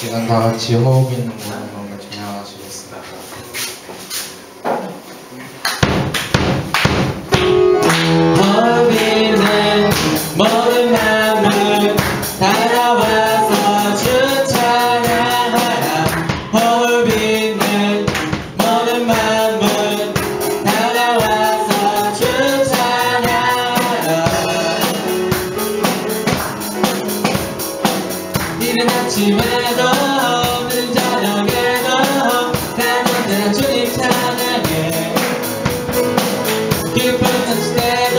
시간 다 같이 호흡 있는 모습으로 진행하시겠습니다. 호흡 있는 모든 마음을 따라와서 주 찬양하라. 호흡 있는 모든 마음을 따라와서 주 찬양하라. 이른 아침에도 늦은 저녁에도 난 언제나 주님 찬양해. 기쁨 넘칠 때도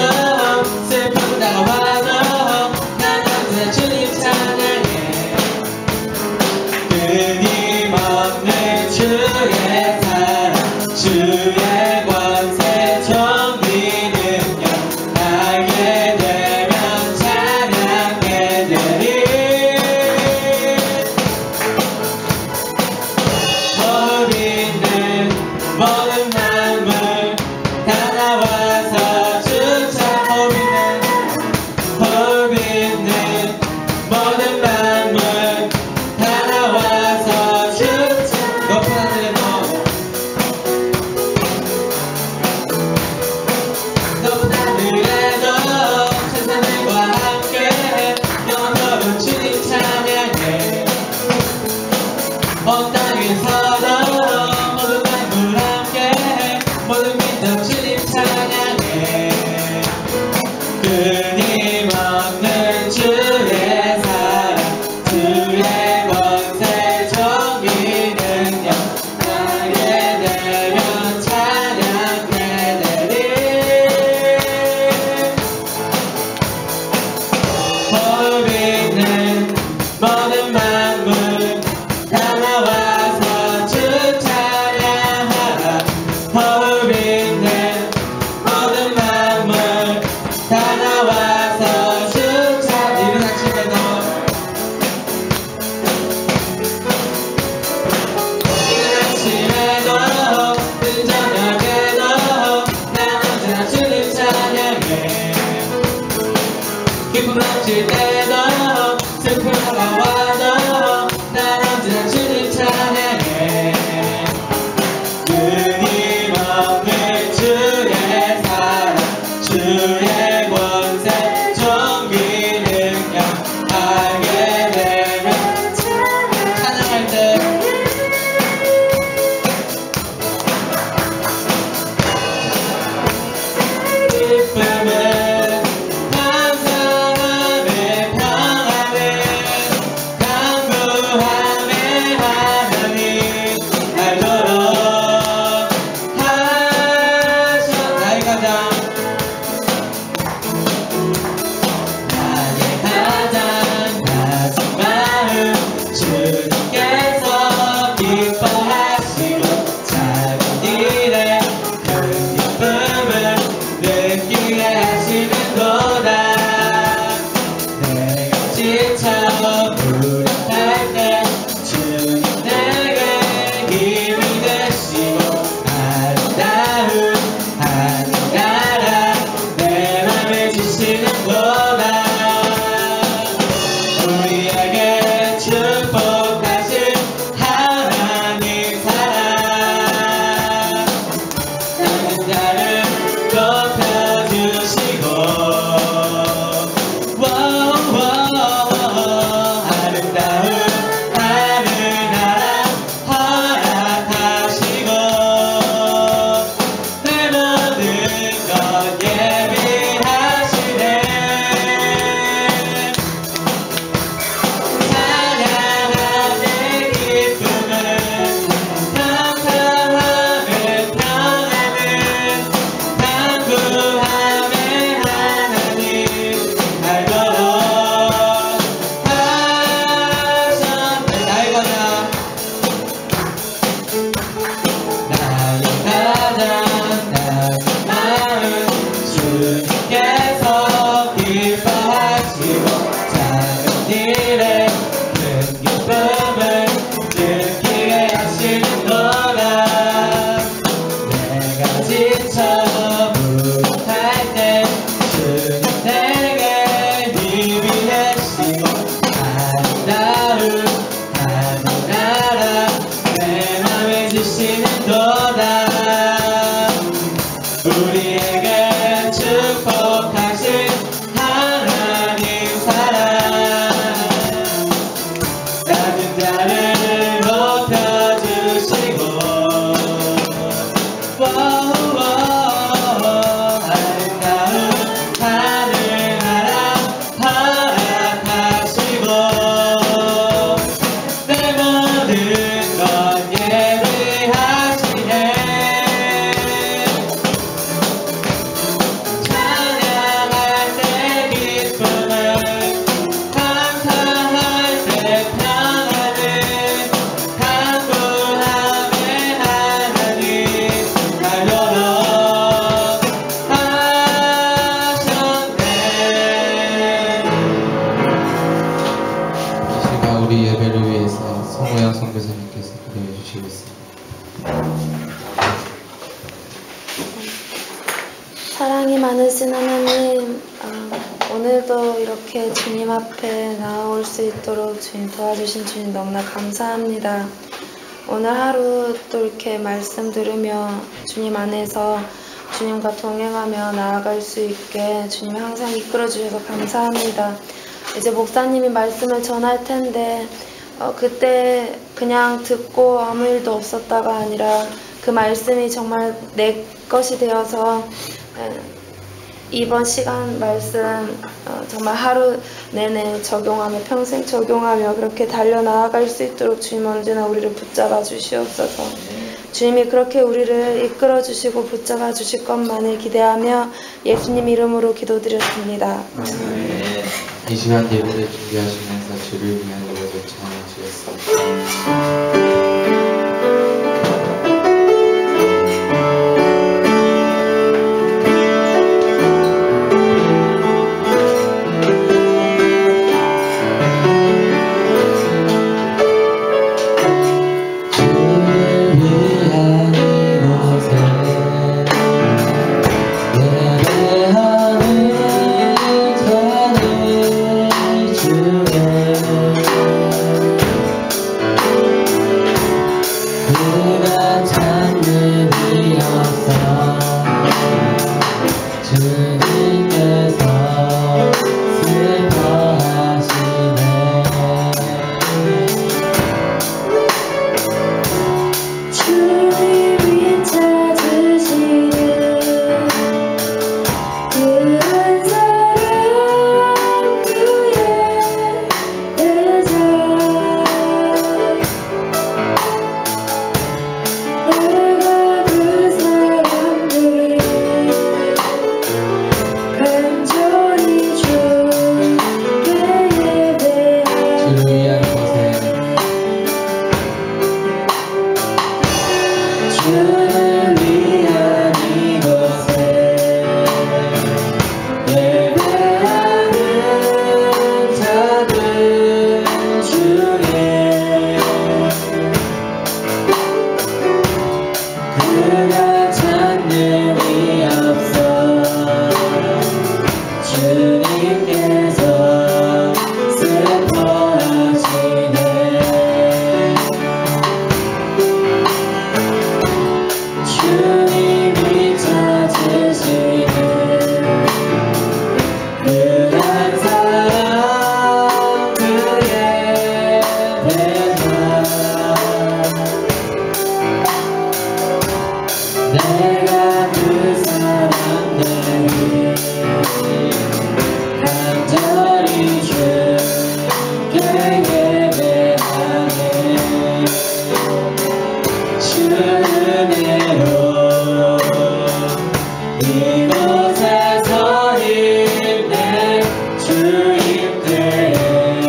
슬픔 다가와도 난 언제나 주님 찬양해. 끊임없는 주의 사랑 주의 권세 존귀 능력 알게 되면 찬양해 되리. 호흡 있는 모든 마음을 따라와서 주 찬양해. 호흡 있는 모든 마음을 따라와서 주 찬양해. 높은 하늘에도 높은 하늘에도 천사들과 함께 영원토록 주님 찬양해. 온 땅에서도 모든 만물 함께 모든 민족 주님 찬양해. 끊임없는 주의 사랑 주의 권세 존귀 능력 알게 되면 찬양해 되리. 호흡 있는 모든 만물 따라와서 주 찬양하라. 호흡 있는 모든 마음을 따라와서 주 찬양. 이른 아침에도 늦은 저녁에도 난 언제나 주님 찬양해. 기쁨 넘칠 때도 슬픔 다가와도 난 언제나 주님 찬양해. 끊임없는 주의 사랑 주의 권세 존귀 능력 알게 되면 찬양할 때 기쁨은 감사함에 평안은 우리 예배를 위해서 성호영 선교사님께서 기도해 주시겠습니다. 사랑이 많으신 하나님, 오늘도 이렇게 주님 앞에 나아올 수 있도록 주님 도와주신 주님 너무나 감사합니다. 오늘 하루 또 이렇게 말씀 들으며 주님 안에서 주님과 동행하며 나아갈 수 있게 주님 항상 이끌어 주셔서 감사합니다. 이제 목사님이 말씀을 전할 텐데 그때 그냥 듣고 아무 일도 없었다가 아니라 그 말씀이 정말 내 것이 되어서 이번 시간 말씀 정말 하루 내내 적용하며 평생 적용하며 그렇게 달려나아갈 수 있도록 주님 언제나 우리를 붙잡아 주시옵소서. 주님이 그렇게 우리를 이끌어 주시고 붙잡아 주실 것만을 기대하며 예수님 이름으로 기도드렸습니다. 이 시간 예배를 준비하시면서 주를 위한 노래를 청하시겠습니다. 이곳에 서 있네 주님 제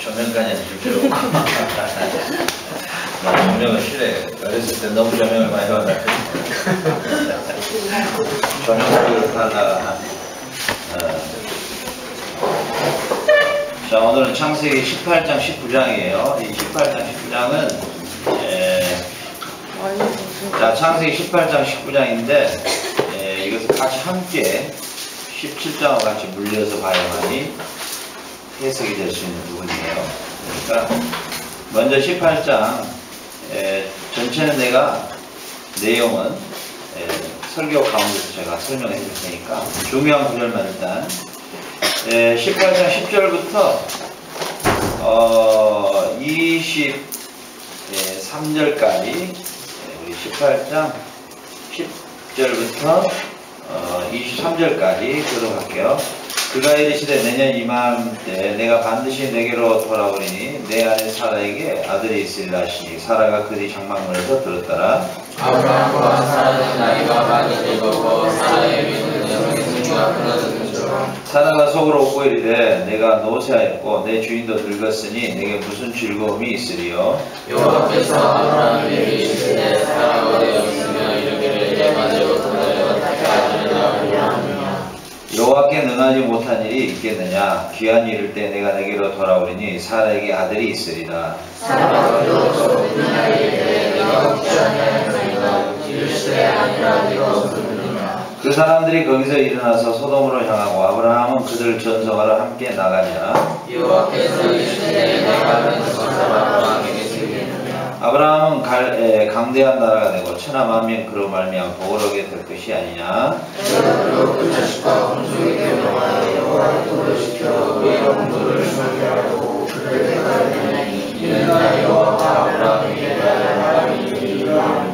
조명까지는 줄 필요 없고. 조명은 싫어요. 어렸을 때 너무 조명을 많이 받았거든요. 조명을 하다가 자, 오늘은 창세기 18장 19장이에요. 이 18장 19장은 자, 창세기 18장 19장인데 이것을 같이 함께 17장과 같이 물려서 봐야만이 해석이 될 수 있는 부분이에요. 그러니까 먼저 18장 전체는 내가 내용은 설교 가운데서 제가 설명해 줄 테니까 중요한 구절만 일단 18장 10절부터 23절까지 우리 18장 10절부터 23절까지 들어갈게요. 그가 이르시되 내년 이맘때 내가 반드시 내게로 돌아오리니 내 아내 사라에게 아들이 있으리라 하시니 사라가 그뒤 장막문에서 들었더라. 아브라함과 사라는 나이가 많이 되고 사라의 믿는 여성의 승리가 끊어졌는지라. 사라가 속으로 웃고 이르되 내가 노쇠하였고 내 주인도 늙었으니 내게 무슨 즐거움이 있으리요. 여호와께서 아브라함에게 이르시되 사라가 어디에 있으며 이르기를 내 마지부터 너희가 다시 아들을 낳으리라 하느냐. 여호와께 능하지 못한 일이 있겠느냐. 귀한 이를 때 내가 내게로 돌아오리니 사라에게 아들이 있으리라. 사라가 비로소 그날 이르되 내가 혹시 아니하였나이다. 이르시되 아니라 네가 없으느니라. 그 사람들이 거기서 일어나서 소돔으로 향하고 아브라함은 그들 전성하러 함께 나가니라. 여호와께서 이르시되 내가 는 것을 아브라함에게 주겠느냐. 아브라함은 강대한 나라가 되고 천하 만민 그로 말미암아 복을 얻게 될 것이 아니냐. 내가 그로 그 자식과 공주에게 명하여 여호와의 도를 시켜 그의 공도를 설계하고 그를 택하였느니 이는 나 여호와가 아브라함에게 말한 이르리라.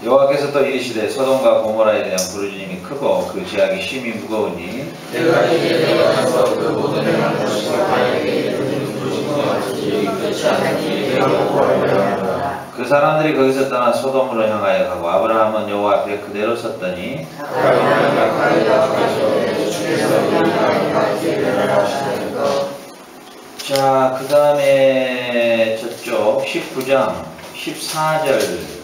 여호와께서 또 이르시되 소돔과 고모라에 대한 부르짖음이 크고 그 죄악이 심히 무거우니 내가 이제 내려가서 그 모든 행한 것을 바에게 이르는 부르짖음과 같이 끝이 않는 일이 되고 하리라. 그 사람들이 거기서 떠나 소돔으로 향하여 가고 아브라함은 여호와 앞에 그대로 섰더니 자, 그 다음에 저쪽 19장 14절부터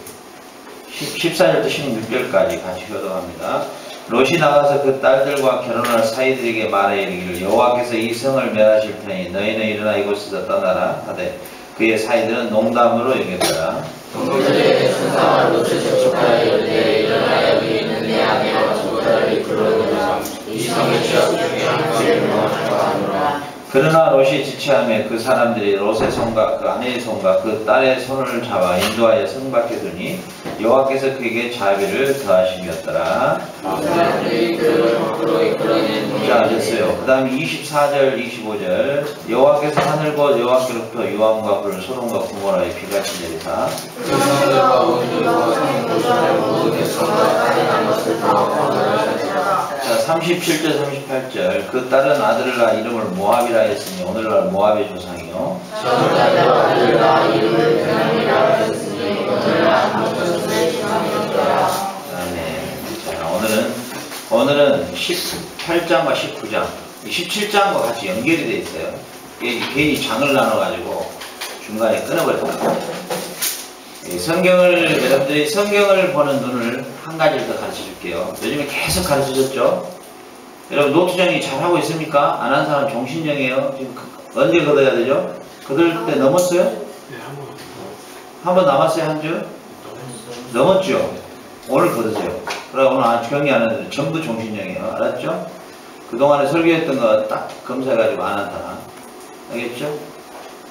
16절까지 같이 교독합니다. 롯이 나가서 그 딸들과 결혼할 사이들에게 말해 이르기를 여호와께서 이 성을 멸하실 테니 너희는 일어나 이곳에서 떠나라 하되 그의 사이들은 농담으로 여겼더라. 동물들에게 순상한 롯을 접촉하여 이르되 일어나 여기 있는 내 아내와 두 딸이 그러느라 이 성의 지역 중에 한 곳에 명하노라 하노라. 그러나 롯이 지체하며 그 사람들이 롯의 손과 그 아내의 손과 그 딸의 손을 잡아 인도하여 성 밖에 두니 여호와께서 그에게 자비를 더하심이었더라. 자, 됐어요. 그 다음에 24절 25절 여호와께서 하늘과 여호와께로부터 유황과 불 소돔과 고모라의 비같이 내리사 그 성들과 온들과 성도전의 모든 성과 딸이 남았을 때 자, 37절 38절 그 딸은 아들을 낳아 이름을 모압이라 했으니 오늘날 모압의 조상이요. 저는 딸과 아들을 낳아 이름을 베냐민이라 했으니 오늘날 한국에서의 조상이었더라. 아멘. 자, 오늘은 18장과 19장 17장과 같이 연결이 되어 있어요. 괜히 장을 나눠가지고 중간에 끊어버렸다. 여러분들이 성경을 보는 눈을 한 가지를 더 가르쳐 줄게요. 요즘에 계속 가르쳐 줬죠? 여러분 노트정리 잘 하고 있습니까? 안 한 사람 종신정이에요. 지금 언제 걷어야 되죠? 걷을 때 넘었어요? 네, 한 번 남았어요? 한 주? 넘었죠? 오늘 걷으세요. 그럼 오늘 아주 경이 안 하는데 전부 종신정이에요. 알았죠? 그동안에 설교했던 거 딱 검사해가지고 안 한다. 알겠죠?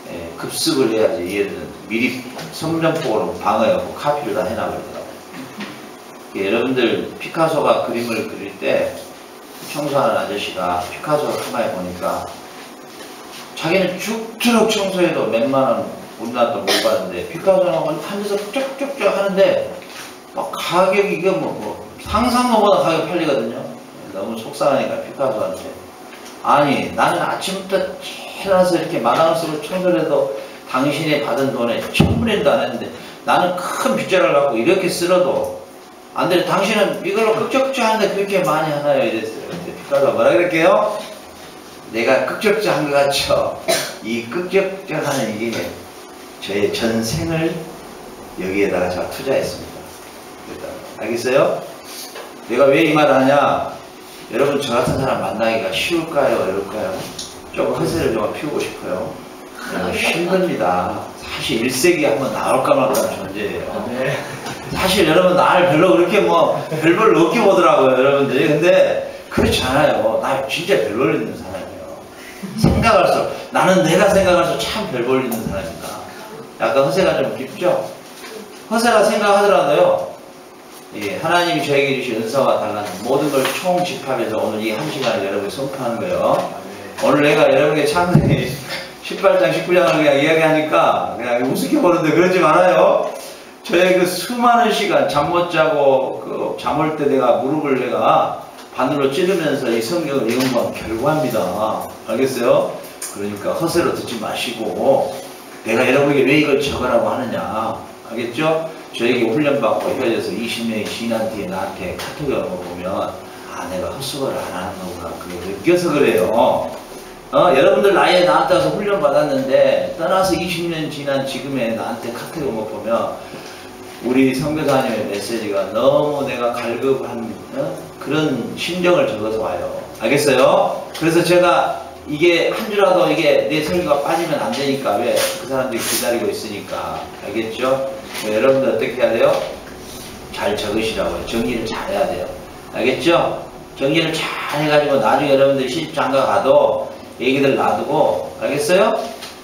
예, 급습을 해야지. 얘들은 미리 성전폭으로 방어하고 카피를 다 해놔버리더라고요. 여러분들 피카소가 그림을 그릴 때 청소하는 아저씨가 피카소를 가만히 보니까 자기는 쭉쭉 청소해도 몇만원 우리나라도 못 받는데 피카소는 앉아서 쭉쭉쭉 하는데 막 가격이 이게 뭐 상상보다 가격 팔리거든요. 너무 속상하니까 피카소한테 아니 나는 아침부터 일어나서 이렇게 마당을 쓰고 청소를 해도 당신이 받은 돈에 1000분의 1도 안 했는데 나는 큰 빗자루를 갖고 이렇게 쓸어도 안 돼. 당신은 이걸로 끄적끄적 하는데 그렇게 많이 하나요? 이랬어요. 근데 피카소가 뭐라 그럴게요? 내가 끄적끄적 한 것 같죠? 이 끄적끄적하는 이게 저의 전생을 여기에다가 제가 투자했습니다. 알겠어요? 내가 왜 이 말을 하냐? 여러분 저 같은 사람 만나기가 쉬울까요? 어려울까요? 좀 허세를 좀 피우고 싶어요. 힘듭니다. 사실 1세기에 한번 나올까 말까는 존재예요. 사실 여러분 나를 별로 그렇게 뭐 별걸 높게 보더라고요 여러분들이. 근데 그렇지 않아요. 나 진짜 별 볼리는 사람이에요. 생각할수록 나는 내가 생각할수록 참 별 볼리는 사람이다. 약간 허세가 좀 깊죠? 허세라 생각하더라도요, 예, 하나님이 저에게 주신 은사와 달라는 모든 걸 총집합해서 오늘 이 한 시간을 여러분이 선포하는 거예요. 오늘 내가 여러분에게 창세기 18장 19장을 그냥 이야기하니까 그냥 우습게 보는데 그러지 말아요. 저의 그 수많은 시간 잠 못 자고 그 잠 올 때 내가 무릎을 내가 바늘로 찌르면서 이 성경을 연구한 결과입니다. 알겠어요? 그러니까 허세로 듣지 마시고 내가 여러분에게 왜 이걸 적으라고 하느냐. 알겠죠? 저에게 훈련받고 헤어져서 20년이 지난 뒤에 나한테 카톡이 오는 거 보면 아 내가 헛수고를 안 하는 거구나. 그게 느껴서 그래요. 여러분들 나이에 나한테 와서 훈련받았는데 떠나서 20년 지난 지금에 나한테 카톡이 온 거 보면 우리 선교사님의 메시지가 너무 내가 갈급한 그런 심정을 적어서 와요. 알겠어요? 그래서 제가 이게 한 주라도 이게 내 설교가 빠지면 안 되니까 왜? 그 사람들이 기다리고 있으니까. 알겠죠? 여러분들 어떻게 해야 돼요? 잘 적으시라고요. 정리를 잘 해야 돼요. 알겠죠? 정리를 잘 해가지고 나중에 여러분들이 시집장가 가도 애기들 놔두고, 알겠어요?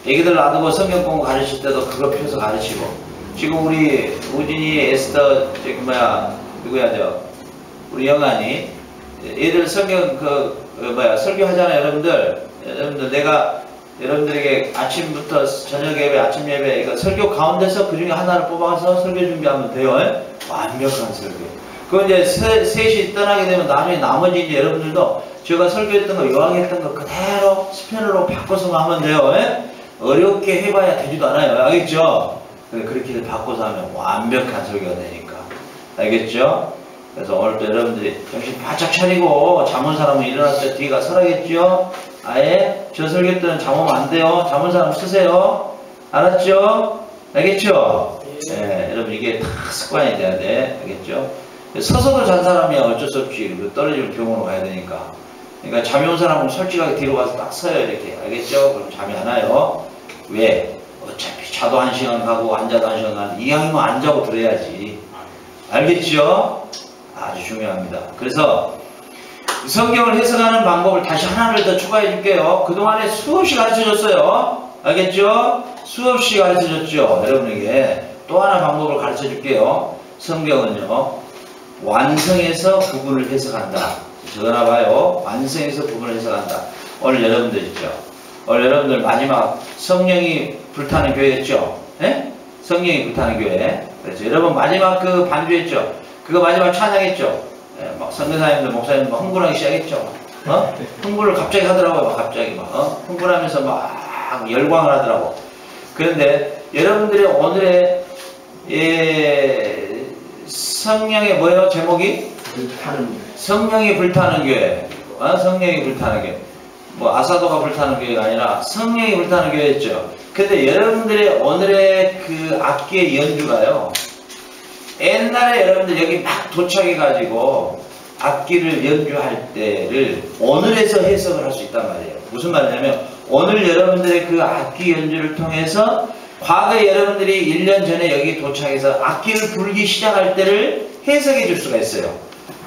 애기들 놔두고 성경 공부 가르칠 때도 그거 펴서 가르치고. 지금 우리 우진이, 에스터, 누구야, 우리 영환이 얘들 성경 설교하잖아요. 여러분들 내가 여러분들에게 아침부터 저녁 예배, 아침 예배 이거 설교 가운데서 그 중에 하나를 뽑아서 설교 준비하면 돼요. 완벽한 설교. 그거 이제 3시 떠나게 되면 나중에 나머지 이제 여러분들도 제가 설교했던 거, 요약했던 거 그대로 스페인어로 바꿔서 하면 돼요. 어렵게 해봐야 되지도 않아요. 알겠죠? 그렇게 바꿔서 하면 완벽한 설교가 되니까. 알겠죠? 그래서 오늘도 여러분들이 정신 바짝 차리고 잠 온 사람은 일어났을 때 뒤가 서라겠죠? 아예 저 설교 때는 잠 오면 안 돼요. 잠 온 사람 쓰세요. 알았죠? 알겠죠? 네, 여러분 이게 다 습관이 돼야 돼. 알겠죠? 서서도 잔 사람이야 어쩔 수 없이 떨어지면 병원으로 가야 되니까. 그러니까 잠이 온 사람은 솔직하게 뒤로 가서 딱 서요 이렇게. 알겠죠? 그럼 잠이 안 와요. 왜? 어차피 자도 1시간 가고 앉아도 1시간 가는 이왕이면 안 자고 들어야지. 알겠죠? 아주 중요합니다. 그래서 성경을 해석하는 방법을 다시 하나를 더 추가해 줄게요. 그동안에 수없이 가르쳐 줬어요. 알겠죠? 수없이 가르쳐 줬죠. 여러분에게 또 하나 방법을 가르쳐 줄게요. 성경은요, 완성해서 부분을 해석한다. 적어놔 봐요. 완성해서 부분을 해석한다. 오늘 여러분들 있죠? 오늘 여러분들 마지막 성령이 불타는 교회였죠? 네? 성령이 불타는 교회. 그렇죠. 여러분 마지막 그 반주했죠? 그거 마지막 찬양했죠? 예, 막 선교사님들, 목사님들 막 흥분하기 시작했죠? 흥분을 갑자기 하더라고요. 막 갑자기 막 흥분하면서 막 열광을 하더라고. 그런데 여러분들의 오늘의 성령의 뭐예요? 제목이? 성령이 불타는 교회. 성령이 불타는 교회. 뭐 아사도가 불타는 교회가 아니라 성령이 불타는 교회였죠. 근데 여러분들의 오늘의 그 악기의 연주가요, 옛날에 여러분들 여기 막 도착해가지고 악기를 연주할 때를 오늘에서 해석을 할 수 있단 말이에요. 무슨 말이냐면 오늘 여러분들의 그 악기 연주를 통해서 과거에 여러분들이 1년 전에 여기 도착해서 악기를 불기 시작할 때를 해석해 줄 수가 있어요.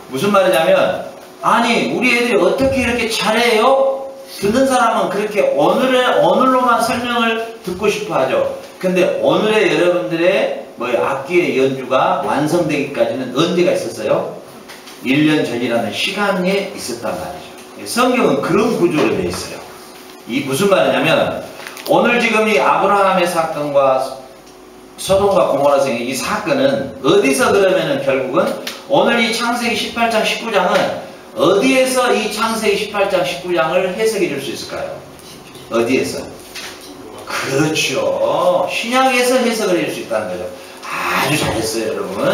무슨 말이냐면 아니 우리 애들이 어떻게 이렇게 잘해요? 듣는 사람은 그렇게 오늘로만 설명을 듣고 싶어 하죠. 근데 오늘의 여러분들의 악기의 연주가 완성되기까지는 언제가 있었어요? 1년 전이라는 시간에 있었단 말이죠. 성경은 그런 구조로 되어 있어요. 이 무슨 말이냐면 오늘 지금 이 아브라함의 사건과 소돔과 고모라 생의 이 사건은 어디서 그러면은 결국은 오늘 이 창세기 18장 19장은 어디에서 이 창세기 18장 19장을 해석해 줄 수 있을까요? 어디에서? 그렇죠. 신약에서 해석을 해줄 수 있다는 거죠. 아주 잘했어요, 여러분.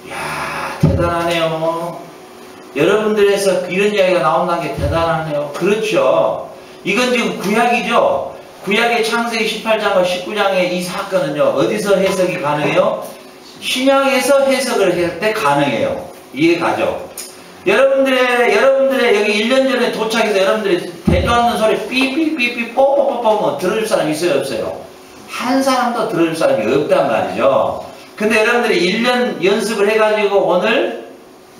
이야, 대단하네요. 여러분들에서 이런 이야기가 나온다는 게 대단하네요. 그렇죠. 이건 지금 구약이죠. 구약의 창세기 18장과 19장의 이 사건은요, 어디서 해석이 가능해요? 신약에서 해석을 할 때 가능해요. 이해가죠? 여러분들의 여기 1년 전에 도착해서 여러분들이 대도 않는 소리 삐삐삐삐 뽀뽀뽀뽀 들어줄 사람 있어요, 없어요? 한 사람도 들어줄 사람이 없단 말이죠. 근데 여러분들이 1년 연습을 해가지고 오늘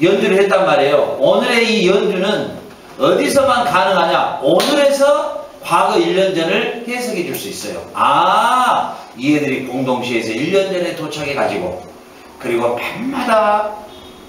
연주를 했단 말이에요. 오늘의 이 연주는 어디서만 가능하냐? 오늘에서 과거 1년 전을 해석해 줄 수 있어요. 아, 이 애들이 공동시에서 1년 전에 도착해가지고 그리고 밤마다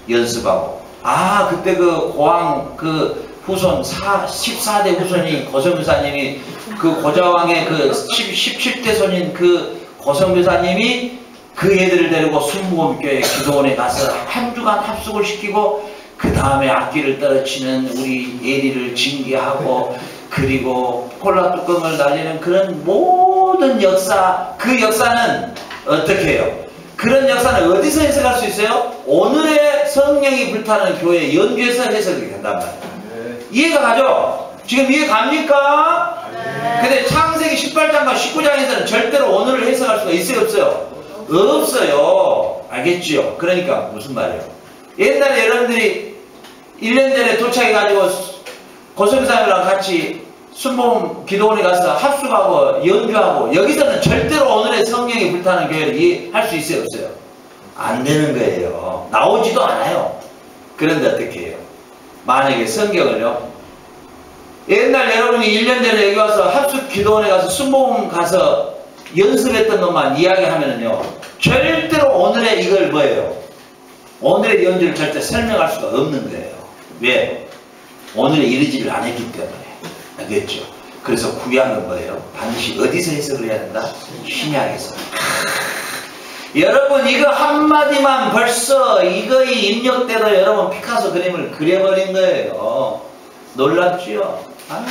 연습하고, 아, 그때 그 고왕 그 후손 14대 후손이 고성교사님이 그 고자왕의 그 17대 손인 그 고성교사님이 그 애들을 데리고 순복음교회 기도원에 가서 한 주간 합숙을 시키고 그 다음에 악기를 떨어치는 우리 예리를 징계하고 그리고 콜라 뚜껑을 날리는 그런 모든 역사, 그 역사는 어떻게 해요? 그런 역사는 어디서 해석할 수 있어요? 오늘의 성령이 불타는 교회 연주에서 해석이 된단 말이에요. 이해가 가죠? 지금 이해 갑니까? 근데 창세기 18장과 19장에서는 절대로 오늘을 해석할 수가 있어요, 없어요? 없어요. 알겠지요? 그러니까 무슨 말이에요? 옛날에 여러분들이 1년 전에 도착해가지고 고성사님이랑 같이 순복음 기도원에 가서 합숙하고 연주하고, 여기서는 절대로 오늘의 성령이 불타는 교회를 이해할 수 있어요, 없어요? 안 되는 거예요. 나오지도 않아요. 그런데 어떻게 해요? 만약에 성경을요, 옛날 여러분이 1년 전에 여기 와서 합숙 기도원에 가서 순복음 가서 연습했던 것만 이야기하면은요, 절대로 오늘의 이걸 뭐예요? 오늘의 연주를 절대 설명할 수가 없는 거예요. 왜? 오늘에 이르지를 안 했기 때문에. 알겠죠? 그래서 구약은 뭐예요? 반드시 어디서 해석을 해야 된다? 신약에서. 여러분, 이거 한마디만 벌써 이거의 입력대로 여러분 피카소 그림을 그려버린 거예요. 놀랍죠? 아,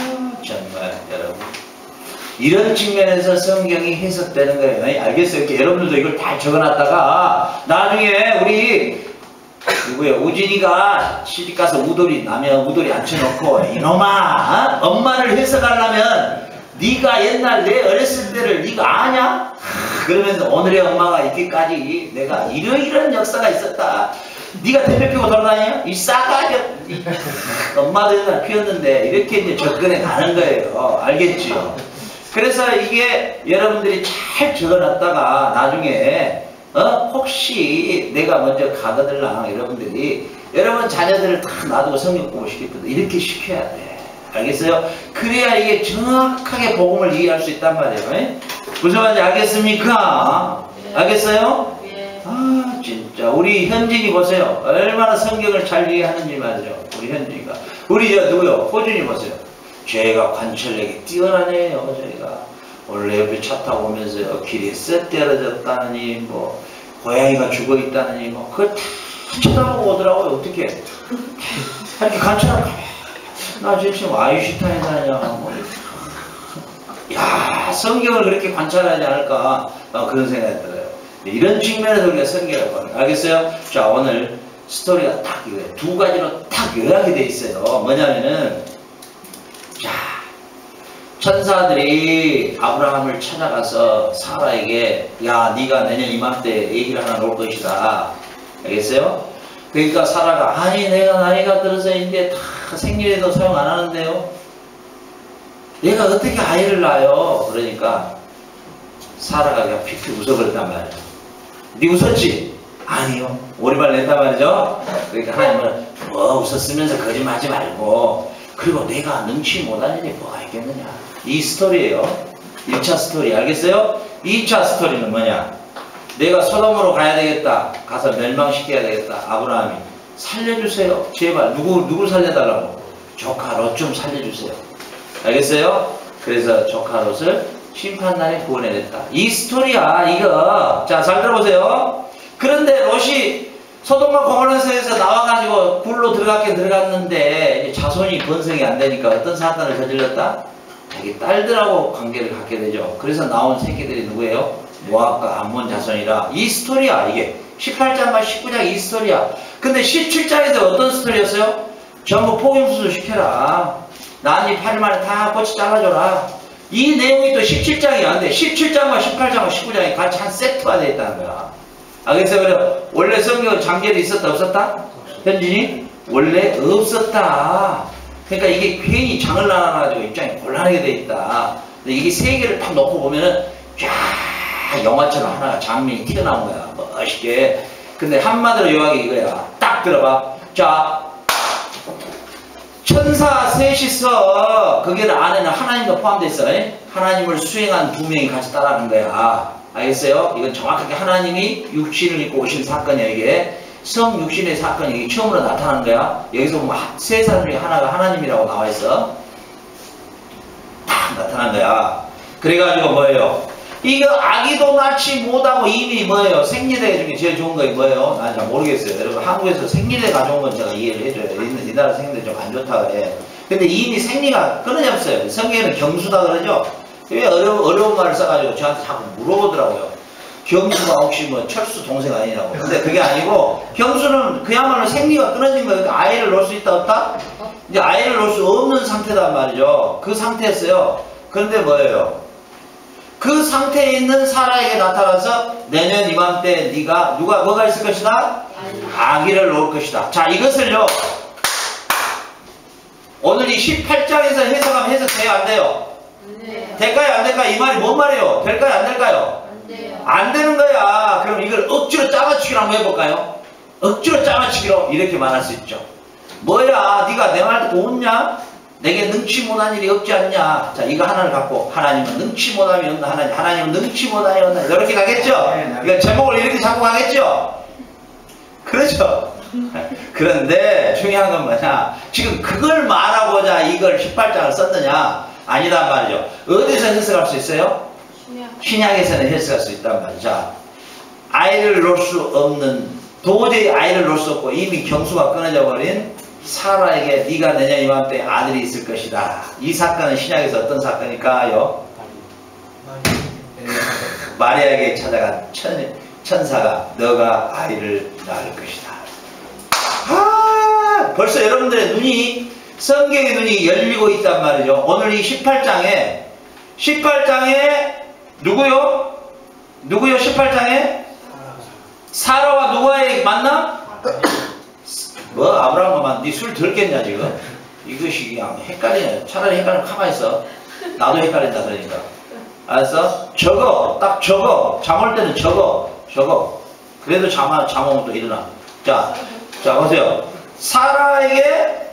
정말 여러분. 이런 측면에서 성경이 해석되는 거예요. 알겠어요? 이렇게 여러분들도 이걸 다 적어놨다가 나중에 우리 누구예요? 우진이가 시집가서 우돌이 나면 우돌이 앉혀놓고, 이놈아, 엄마를 해석하려면 네가 옛날 내 어렸을 때를 네가 아냐? 그러면서 오늘의 엄마가 있기까지 내가 이런 역사가 있었다. 네가 대표 피고 돌아다녀? 이 싸가지. 엄마도 옛날 피웠는데 이렇게 이제 접근해 가는 거예요. 알겠죠? 그래서 이게 여러분들이 잘 적어놨다가 나중에 혹시 내가 먼저 가거들랑 여러분들이 여러분 자녀들을 다 놔두고 성경 공부 시켰거든. 이렇게 시켜야 돼. 알겠어요? 그래야 이게 정확하게 복음을 이해할 수 있단 말이에요. 무슨 말인지 알겠습니까? 알겠어요? 아, 진짜 우리 현진이 보세요. 얼마나 성경을 잘 이해하는지 말이죠. 우리 현진이가. 우리 저 누구요? 호준이 보세요. 죄가 관철력이 뛰어나네요. 저희가 원래 옆에 차 타고 오면서 길이 쓱 떨어졌다느니 뭐 고양이가 죽어있다느니 뭐 그걸 다 쳐다보고 오더라고요. 어떻게 이렇게 관찰하고 나 지금 아유시타에 다녀 뭐. 야, 성경을 그렇게 관찰하지 않을까 그런 생각이 들어요. 이런 측면에서 우리가 성경을 보는 거예요. 알겠어요? 자, 오늘 스토리가 딱 이거예요. 두 가지로 딱 요약이 돼 있어요. 뭐냐면은, 자, 천사들이 아브라함을 찾아가서 사라에게, 야, 네가 내년 이맘때 아기를 하나 놓을 것이다. 알겠어요? 그러니까 사라가, 아니, 내가 나이가 들어서 이제 다 생리에도 사용 안 하는데요. 내가 어떻게 아이를 낳아요? 그러니까 사라가 그냥 픽픽 웃어버렸단 말이에요. 네 웃었지? 아니요. 오리발 냈단 말이죠. 그러니까 하나님은 뭐 웃었으면서 거짓말하지 말고, 그리고 내가 능치 못한 일이 뭐가 있겠느냐. 이 스토리예요. 1차 스토리. 알겠어요? 2차 스토리는 뭐냐? 내가 소돔으로 가야 되겠다. 가서 멸망시켜야 되겠다. 아브라함이 살려주세요. 제발. 누구 살려달라고? 조카 롯 좀 살려주세요. 알겠어요? 그래서 조카 롯을 심판날에 구원해냈다. 이 스토리야, 이거. 자, 잘 들어보세요. 그런데 롯이 소돔과 고모라에서 나와가지고 굴로 들어갔긴 들어갔는데 자손이 번성이 안 되니까 어떤 사탄을 저질렀다? 자기 딸들하고 관계를 갖게 되죠. 그래서 나온 새끼들이 누구예요? 모압과 암몬 자손이라. 이 스토리야, 이게. 18장과 19장 이 스토리야. 근데 17장에서 어떤 스토리였어요? 전부 폭염수술 시켜라. 나한테 8일 만에 다 꼬치 잘라줘라. 이 내용이 또 17장이 안 돼. 17장과 18장과 19장이 같이 한 세트가 되어 있다는 거야. 그래서 그래, 원래 성경 장절이 있었다 없었다? 현진이? 원래 없었다. 그러니까 이게 괜히 장을 나눠가지고 입장이 곤란하게 되어 있다. 근데 이게 세 개를 딱 놓고 보면은 쫙 영화처럼 하나가 장면이 튀어나온 거야. 멋있게. 근데 한마디로 요약이 이거야. 딱 들어봐. 자, 천사 셋이서 거기 안에는 하나님도 포함되어 있어. 하나님을 수행한 두 명이 같이 따라가는 거야. 알겠어요? 이건 정확하게 하나님이 육신을 입고 오신 사건이야. 이게 성육신의 사건이 이게 처음으로 나타나는 거야. 여기서 보면 세 사람 중에 하나가 하나님이라고 나와 있어. 딱 나타난 거야. 그래가지고 뭐예요? 이거 아기도 낳지 못하고 이미 뭐예요? 생리대 중에 제일 좋은 거 뭐예요? 난 잘 모르겠어요. 여러분 한국에서 생리대 가져온 건 제가 이해를 해줘요. 이 나라 생리대 좀 안 좋다 그래. 근데 이미 생리가 끊어졌어요. 성경에는 경수다 그러죠? 왜 어려운 말을 써가지고 저한테 자꾸 물어보더라고요. 경수가 혹시 뭐 철수 동생 아니냐고. 근데 그게 아니고 경수는 그야말로 생리가 끊어진 거예요. 그러니까 아이를 놓을 수 있다 없다? 이제 아이를 놓을 수 없는 상태단 말이죠. 그 상태였어요. 그런데 뭐예요? 그 상태에 있는 사라에게 나타나서 내년 이맘때 네가 뭐가 있을 것이다? 아기를 놓을 것이다. 자, 이것을요 오늘 이 18장에서 해석하면 해석돼요 안 돼요? 네. 될까요 안 될까요? 이 말이 뭔 말이에요? 될까요 안 될까요? 안 돼요. 안 되는 거야. 그럼 이걸 억지로 짜맞추기로 한번 해볼까요? 억지로 짜맞추기로 이렇게 말할 수 있죠. 뭐야 네가 내 말 듣고 웃냐? 내게 능치 못한 일이 없지 않냐? 자, 이거 하나를 갖고 하나님은 능치 못함이 없나? 하나님은 능치 못함이 없나? 이렇게 가겠죠? 이거 제목을 이렇게 잡고 가겠죠? 그렇죠? 그런데 중요한 건 뭐냐? 지금 그걸 말하고자 이걸 18장을 썼느냐? 아니란 말이죠. 어디서 해석할 수 있어요? 신약에서는 해석할 수 있단 말이죠. 자, 아이를 놓을 수 없는, 도저히 아이를 놓을 수 없고 이미 경수가 끊어져 버린 사라에게 네가 내년 이맘때 아들이 있을 것이다. 이 사건은 신약에서 어떤 사건일까요? 마리아에게 찾아간 천사가 너가 아이를 낳을 것이다. 벌써 여러분들의 눈이, 성경의 눈이 열리고 있단 말이죠. 오늘 이 18장에 누구요? 18장에 사라와 누구와의 만남? 뭐 아브라함만 네 술 들겠냐 지금? 이것이 그냥 헷갈리네. 차라리 헷갈리면 가만히 있어. 나도 헷갈린다 그러니까. 알았어? 적어. 딱 적어. 잠 올 때는 적어. 그래도 잠 오면 또 일어나. 자 보세요. 사라에게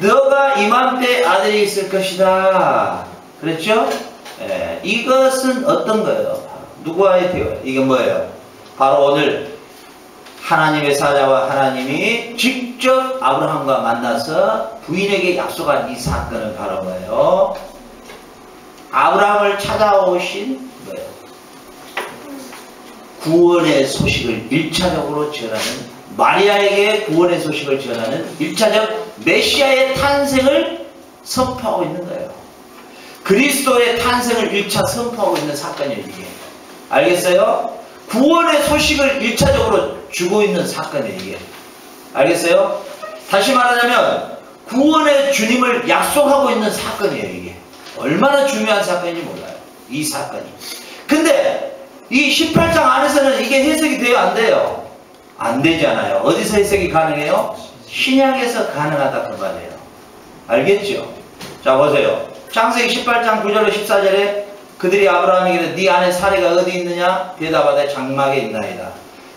너가 이맘때 아들이 있을 것이다. 그렇죠? 예, 이것은 어떤 거예요? 누구와의 대화? 이게 뭐예요? 바로 오늘 하나님의 사자와 하나님이 직접 아브라함과 만나서 부인에게 약속한 이 사건은 바로 뭐예요? 아브라함을 찾아오신 뭐예요? 구원의 소식을 1차적으로 전하는, 마리아에게 구원의 소식을 전하는 1차적 메시아의 탄생을 선포하고 있는 거예요. 그리스도의 탄생을 1차 선포하고 있는 사건이에요. 이게. 알겠어요? 구원의 소식을 1차적으로 주고 있는 사건이에요. 이게. 알겠어요? 다시 말하자면 구원의 주님을 약속하고 있는 사건이에요. 이게. 얼마나 중요한 사건인지 몰라요. 이 사건이. 근데 이 18장 안에서는 이게 해석이 돼요? 안 돼요? 안 되잖아요. 어디서 해석이 가능해요? 신약에서 가능하다 그 말이에요. 알겠죠? 자 보세요. 창세기 18장 9절로 14절에 그들이 아브라함에게 네 안에 사례가 어디 있느냐? 대답하되 장막에 있나이다.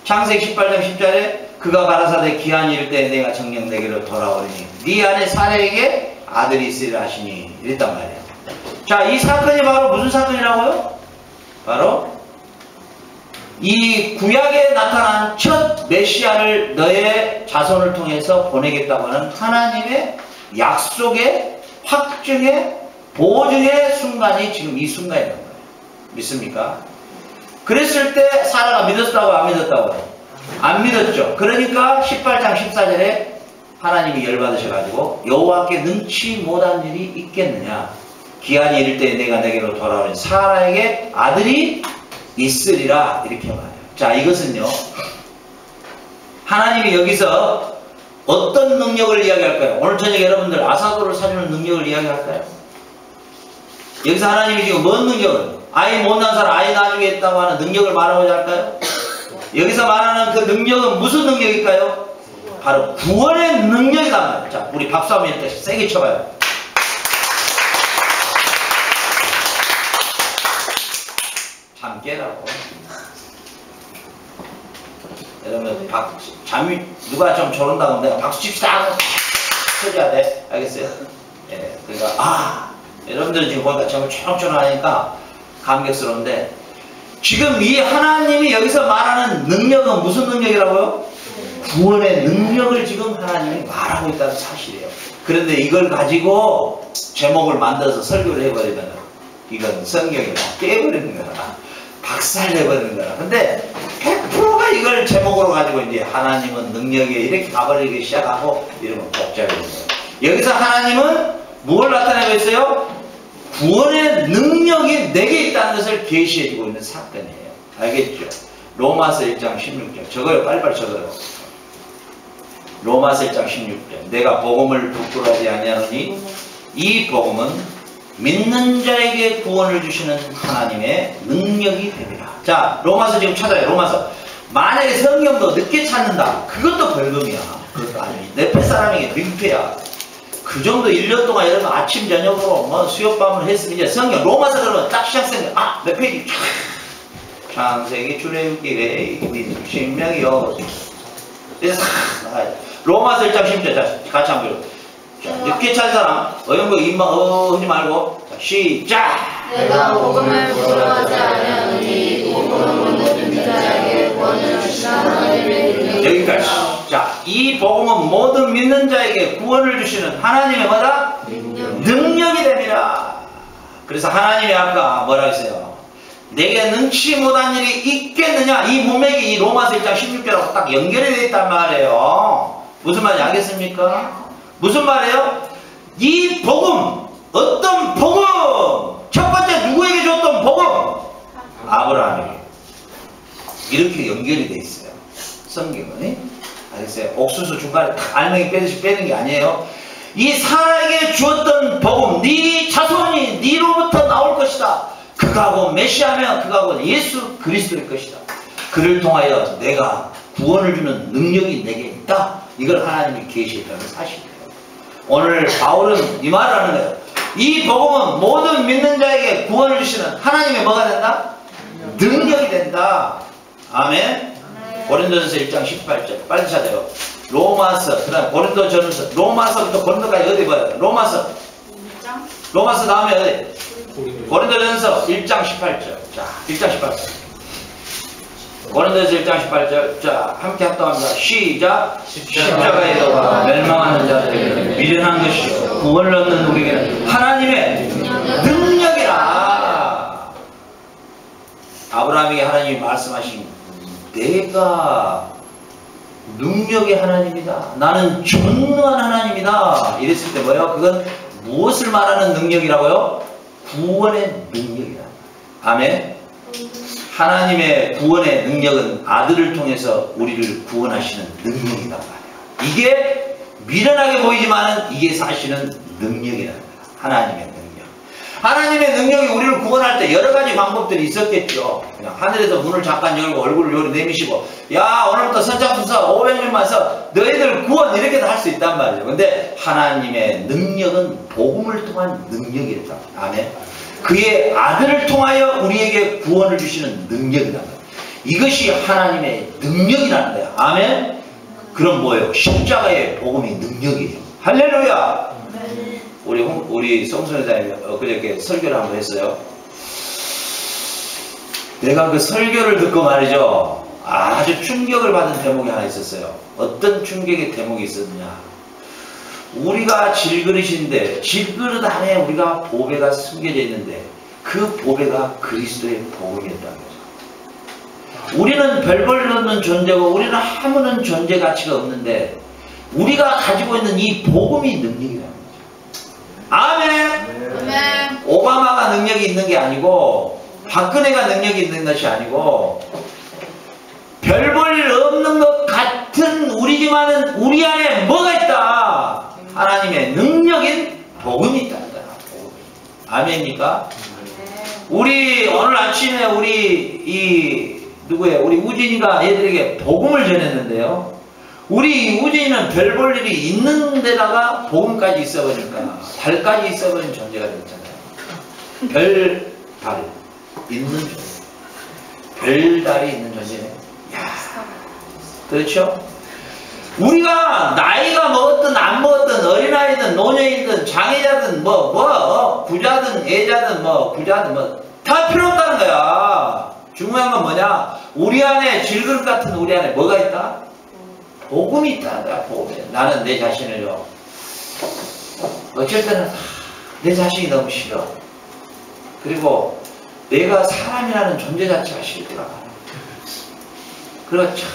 창세기 18장 10절에 그가 가라사대 기한이 이를 때 내가 정녕 내게로 돌아오리니 네 안에 사례에게 아들이 있으리라 하시니 이랬단 말이에요. 자, 이 사건이 바로 무슨 사건이라고요? 바로 이 구약에 나타난 첫 메시아를 너의 자손을 통해서 보내겠다고 하는 하나님의 약속의 확증의 보증의 순간이 지금 이 순간이라는 거예요. 믿습니까? 그랬을 때 사라가 믿었다고 안 믿었다고? 안 믿었죠. 그러니까 18장 14절에 하나님이 열받으셔가지고 여호와께 능치 못한 일이 있겠느냐? 기한이 이를 때 내가 내게로 돌아오니 사라에게 아들이 있으리라 이렇게 말해요. 자, 이것은요 하나님이 여기서 어떤 능력을 이야기할까요? 오늘 저녁 여러분들 아사도를 사주는 능력을 이야기할까요? 여기서 하나님이 지금 뭔 능력을, 아이 못난 사람 아이 낳아주겠다고 하는 능력을 말하고자 할까요? 여기서 말하는 그 능력은 무슨 능력일까요? 바로 구원의 능력이란 말이에요. 자, 우리 박수 한번 이렇게 세게 쳐봐요. 잠 깨라고. 여러분, 잠이 누가 좀 졸은다고 내가 박수 칩시다 하고 쳐줘야 돼. 알겠어요? 예, 그러니까, 여러분들 지금 보니까 정말 초롱초롱하니까 감격스러운데, 지금 이 하나님이 여기서 말하는 능력은 무슨 능력이라고요? 구원의 능력을 지금 하나님이 말하고 있다는 사실이에요. 그런데 이걸 가지고 제목을 만들어서 설교를 해버리면 이건 성경이 깨버리는 거야. 박살내버리는 거야. 근데 100%가 이걸 제목으로 가지고 이제 하나님은 능력에 이렇게 가버리기 시작하고 이러면 복잡해져요. 여기서 하나님은 무엇을 나타내고 있어요? 구원의 능력이 내게 있다는 것을 계시해주고 있는 사건이에요. 알겠죠? 로마서 1장 16절. 적어요. 빨리빨리 적어요. 로마서 1장 16절. 내가 복음을 부끄러워하지 아니하노니 이 복음은 믿는 자에게 구원을 주시는 하나님의 능력이 됩니다. 자, 로마서 지금 찾아요. 로마서. 만약에 성경도 늦게 찾는다. 그것도 벌금이야. 그것도 아니. 내패 사람에게 민폐야. 그 정도 1년 동안 여러분 아침 저녁으로 뭐 수요밤을 했으면 이제 성경 로마서 그러면 딱 시작되면 몇 페이지 창세기 출애굽기 신명이요. 그래서 나가요. 로마서 1장 10절. 자, 같이 한번 읽어. 자, 늦게 찾은 사람 어영부 입만 하지 말고 자, 시작. 내가 복음을 부끄러워하지 아니하노니 복음은 모든 자에게 구원을 주시는 하나님의 능력이다. 여기까지. 자, 이 복음은 모든 믿는 자에게 구원을 주시는 하나님의 뭐다? 능력이 됩니다. 그래서 하나님이 아까 뭐라 했어요? 내게 능치 못한 일이 있겠느냐? 이 문맥이 이 로마서 1장 16절하고 딱 연결이 되어 있단 말이에요. 무슨 말인지 알겠습니까? 무슨 말이에요? 이 복음, 어떤 복음? 첫 번째 누구에게 줬던 복음? 아브라함에게. 이렇게 연결이 되어 있어요. 성경은. 알겠어요? 옥수수 중간에 딱 알맹이 빼듯이 빼는 게 아니에요. 이 사라에게 주었던 복음, 네 자손이 네로부터 나올 것이다. 그가 메시아면 그가 예수 그리스도일 것이다. 그를 통하여 내가 구원을 주는 능력이 내게 있다. 이걸 하나님이 계시했다는 사실이에요. 오늘 바울은 이 말을 하는 거예요. 이 복음은 모든 믿는 자에게 구원을 주시는 하나님의 뭐가 된다? 능력이 된다. 아멘. 고린도전서 1장 18절. 빨리 찾아요. 로마서, 그 다음에 고린도전서, 로마서부터 고린도까지 어디 봐요? 로마서. 로마서 다음에 어디? 고린도전서 1장 18절. 자, 1장 18절. 고린도전서 1장 18절. 자, 함께 합동합니다. 시작. 십자가에서 멸망하는 자들에게 미련한 것이요 구원을 얻는 우리에게는 하나님의 능력이라. 아브라함에게 하나님이 말씀하신 내가 능력의 하나님이다. 나는 전능한 하나님이다. 이랬을 때 뭐예요? 그건 무엇을 말하는 능력이라고요? 구원의 능력이다. 아멘. 하나님의 구원의 능력은 아들을 통해서 우리를 구원하시는 능력이란 말이에요. 이게 미련하게 보이지만 이게 사실은 능력이란 말이에요. 하나님의 능력. 하나님의 능력이 우리를 구원할 때 여러 가지 방법들이 있었겠죠. 그냥 하늘에서 문을 잠깐 열고 얼굴을 요리 내미시고 야 오늘부터 선착순서 500명만 서 너희들 구원 이렇게도 할 수 있단 말이에요. 근데 하나님의 능력은 복음을 통한 능력이랬다. 아멘. 그의 아들을 통하여 우리에게 구원을 주시는 능력이란 말이에요. 이것이 하나님의 능력이라는 거야. 아멘. 그럼 뭐예요? 십자가의 복음이 능력이에요. 할렐루야. 우리 성선회장님이 그저께 설교를 한번 했어요. 내가 그 설교를 듣고 말이죠. 아주 충격을 받은 대목이 하나 있었어요. 어떤 충격의 대목이 있었느냐. 우리가 질그릇인데 질그릇 안에 우리가 보배가 숨겨져 있는데 그 보배가 그리스도의 복음이었다는 거죠. 우리는 별 볼 없는 존재고 우리는 아무런 존재 가치가 없는데 우리가 가지고 있는 이 복음이 능력이라는 거죠. 아멘. 아멘. 오바마가 능력이 있는 게 아니고 박근혜가 능력이 있는 것이 아니고 별 볼 일 없는 것 같은 우리지만은 우리 안에 뭐가 있다? 하나님의 능력인 복음이 있다는 거야. 아멘입니까? 우리 오늘 아침에 우리 우리 우진이가 얘들에게 복음을 전했는데요. 우리 우진이는 별 볼 일이 있는 데다가 복음까지 있어버리니까 달까지 있어버린 존재가 됐잖아요. 별, 달 있는 존재. 별달이 있는 존재네. 야, 그렇죠? 우리가 나이가 먹었든 안 먹었든 어린아이든 노년이든 장애자든 부자든 애자든 부자든 다 필요 없다는 거야. 중요한 건 뭐냐? 우리 안에 질그릇 같은 우리 안에 뭐가 있다? 복음이 있다는 거야. 복음이. 나는 내 자신을요, 어쩔 때는 내 자신이 너무 싫어. 그리고 내가 사람이라는 존재 자체가 싫더라. 그렇죠.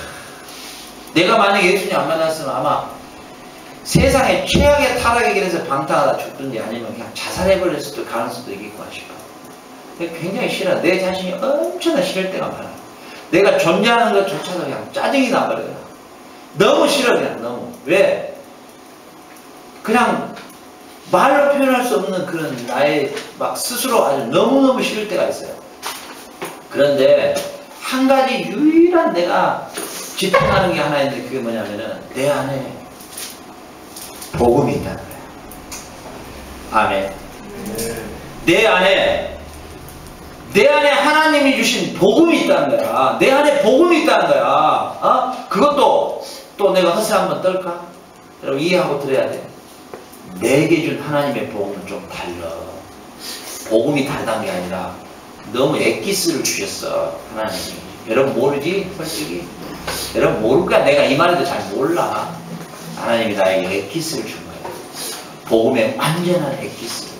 내가 만약에 예수님 안 만났으면 아마 세상에 최악의 타락의 길에서 방탕하다 죽든지 아니면 그냥 자살해버렸을 가능성도 있겠구나 싶어. 굉장히 싫어. 내 자신이 엄청나 싫을 때가 많아. 내가 존재하는 것조차도 그냥 짜증이 나버려요. 너무 싫어, 그냥 너무. 왜? 그냥 말로 표현할 수 없는 그런 나의 막 스스로 아주 너무너무 싫을 때가 있어요. 그런데 한 가지 유일한 내가 집중하는 게 하나 있는데 그게 뭐냐면은 내 안에 복음이 있다는 거야. 아멘. 내 안에 하나님이 주신 복음이 있다는 거야. 내 안에 복음이 있다는 거야. 그것도 또 내가 허세 한번 떨까? 여러분 이해하고 들어야 돼. 내게 준 하나님의 복음은 좀 달라. 복음이 다르다는 게 아니라 너무 엑기스를 주셨어, 하나님이. 여러분 모르지? 솔직히 여러분 모를 거야. 내가 이 말해도 잘 몰라. 하나님이 나에게 엑기스를 준 거야. 복음의 완전한 엑기스.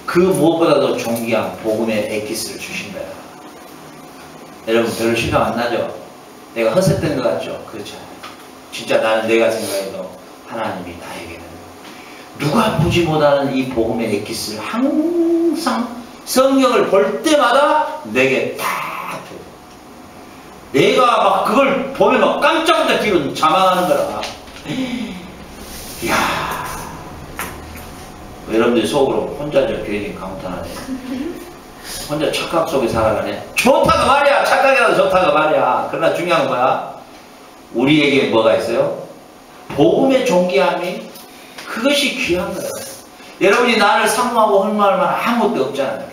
그 무엇보다도 존귀한 복음의 엑기스를 주신 거야. 여러분 별로 실감 안 나죠? 내가 허세된 것 같죠? 그렇죠. 진짜 나는 내가 생각해도 하나님이 나에게는 누가 보지 못하는 이 복음의 엑기스를 항상 성경을 볼 때마다 내게 딱 줘. 내가 막 그걸 보면 막 깜짝 뒤로 자망하는 거라. 이야, 여러분들 속으로 혼자 저 괜히 감탄하네. 혼자 착각 속에 살아가네. 좋다고 말이야. 착각이라도 좋다고 말이야. 그러나 중요한 건 뭐야? 우리에게 뭐가 있어요? 복음의 존귀함이 그것이 귀한 거야. 여러분이 나를 사모하고 헐모할 만한 아무것도 없잖아요.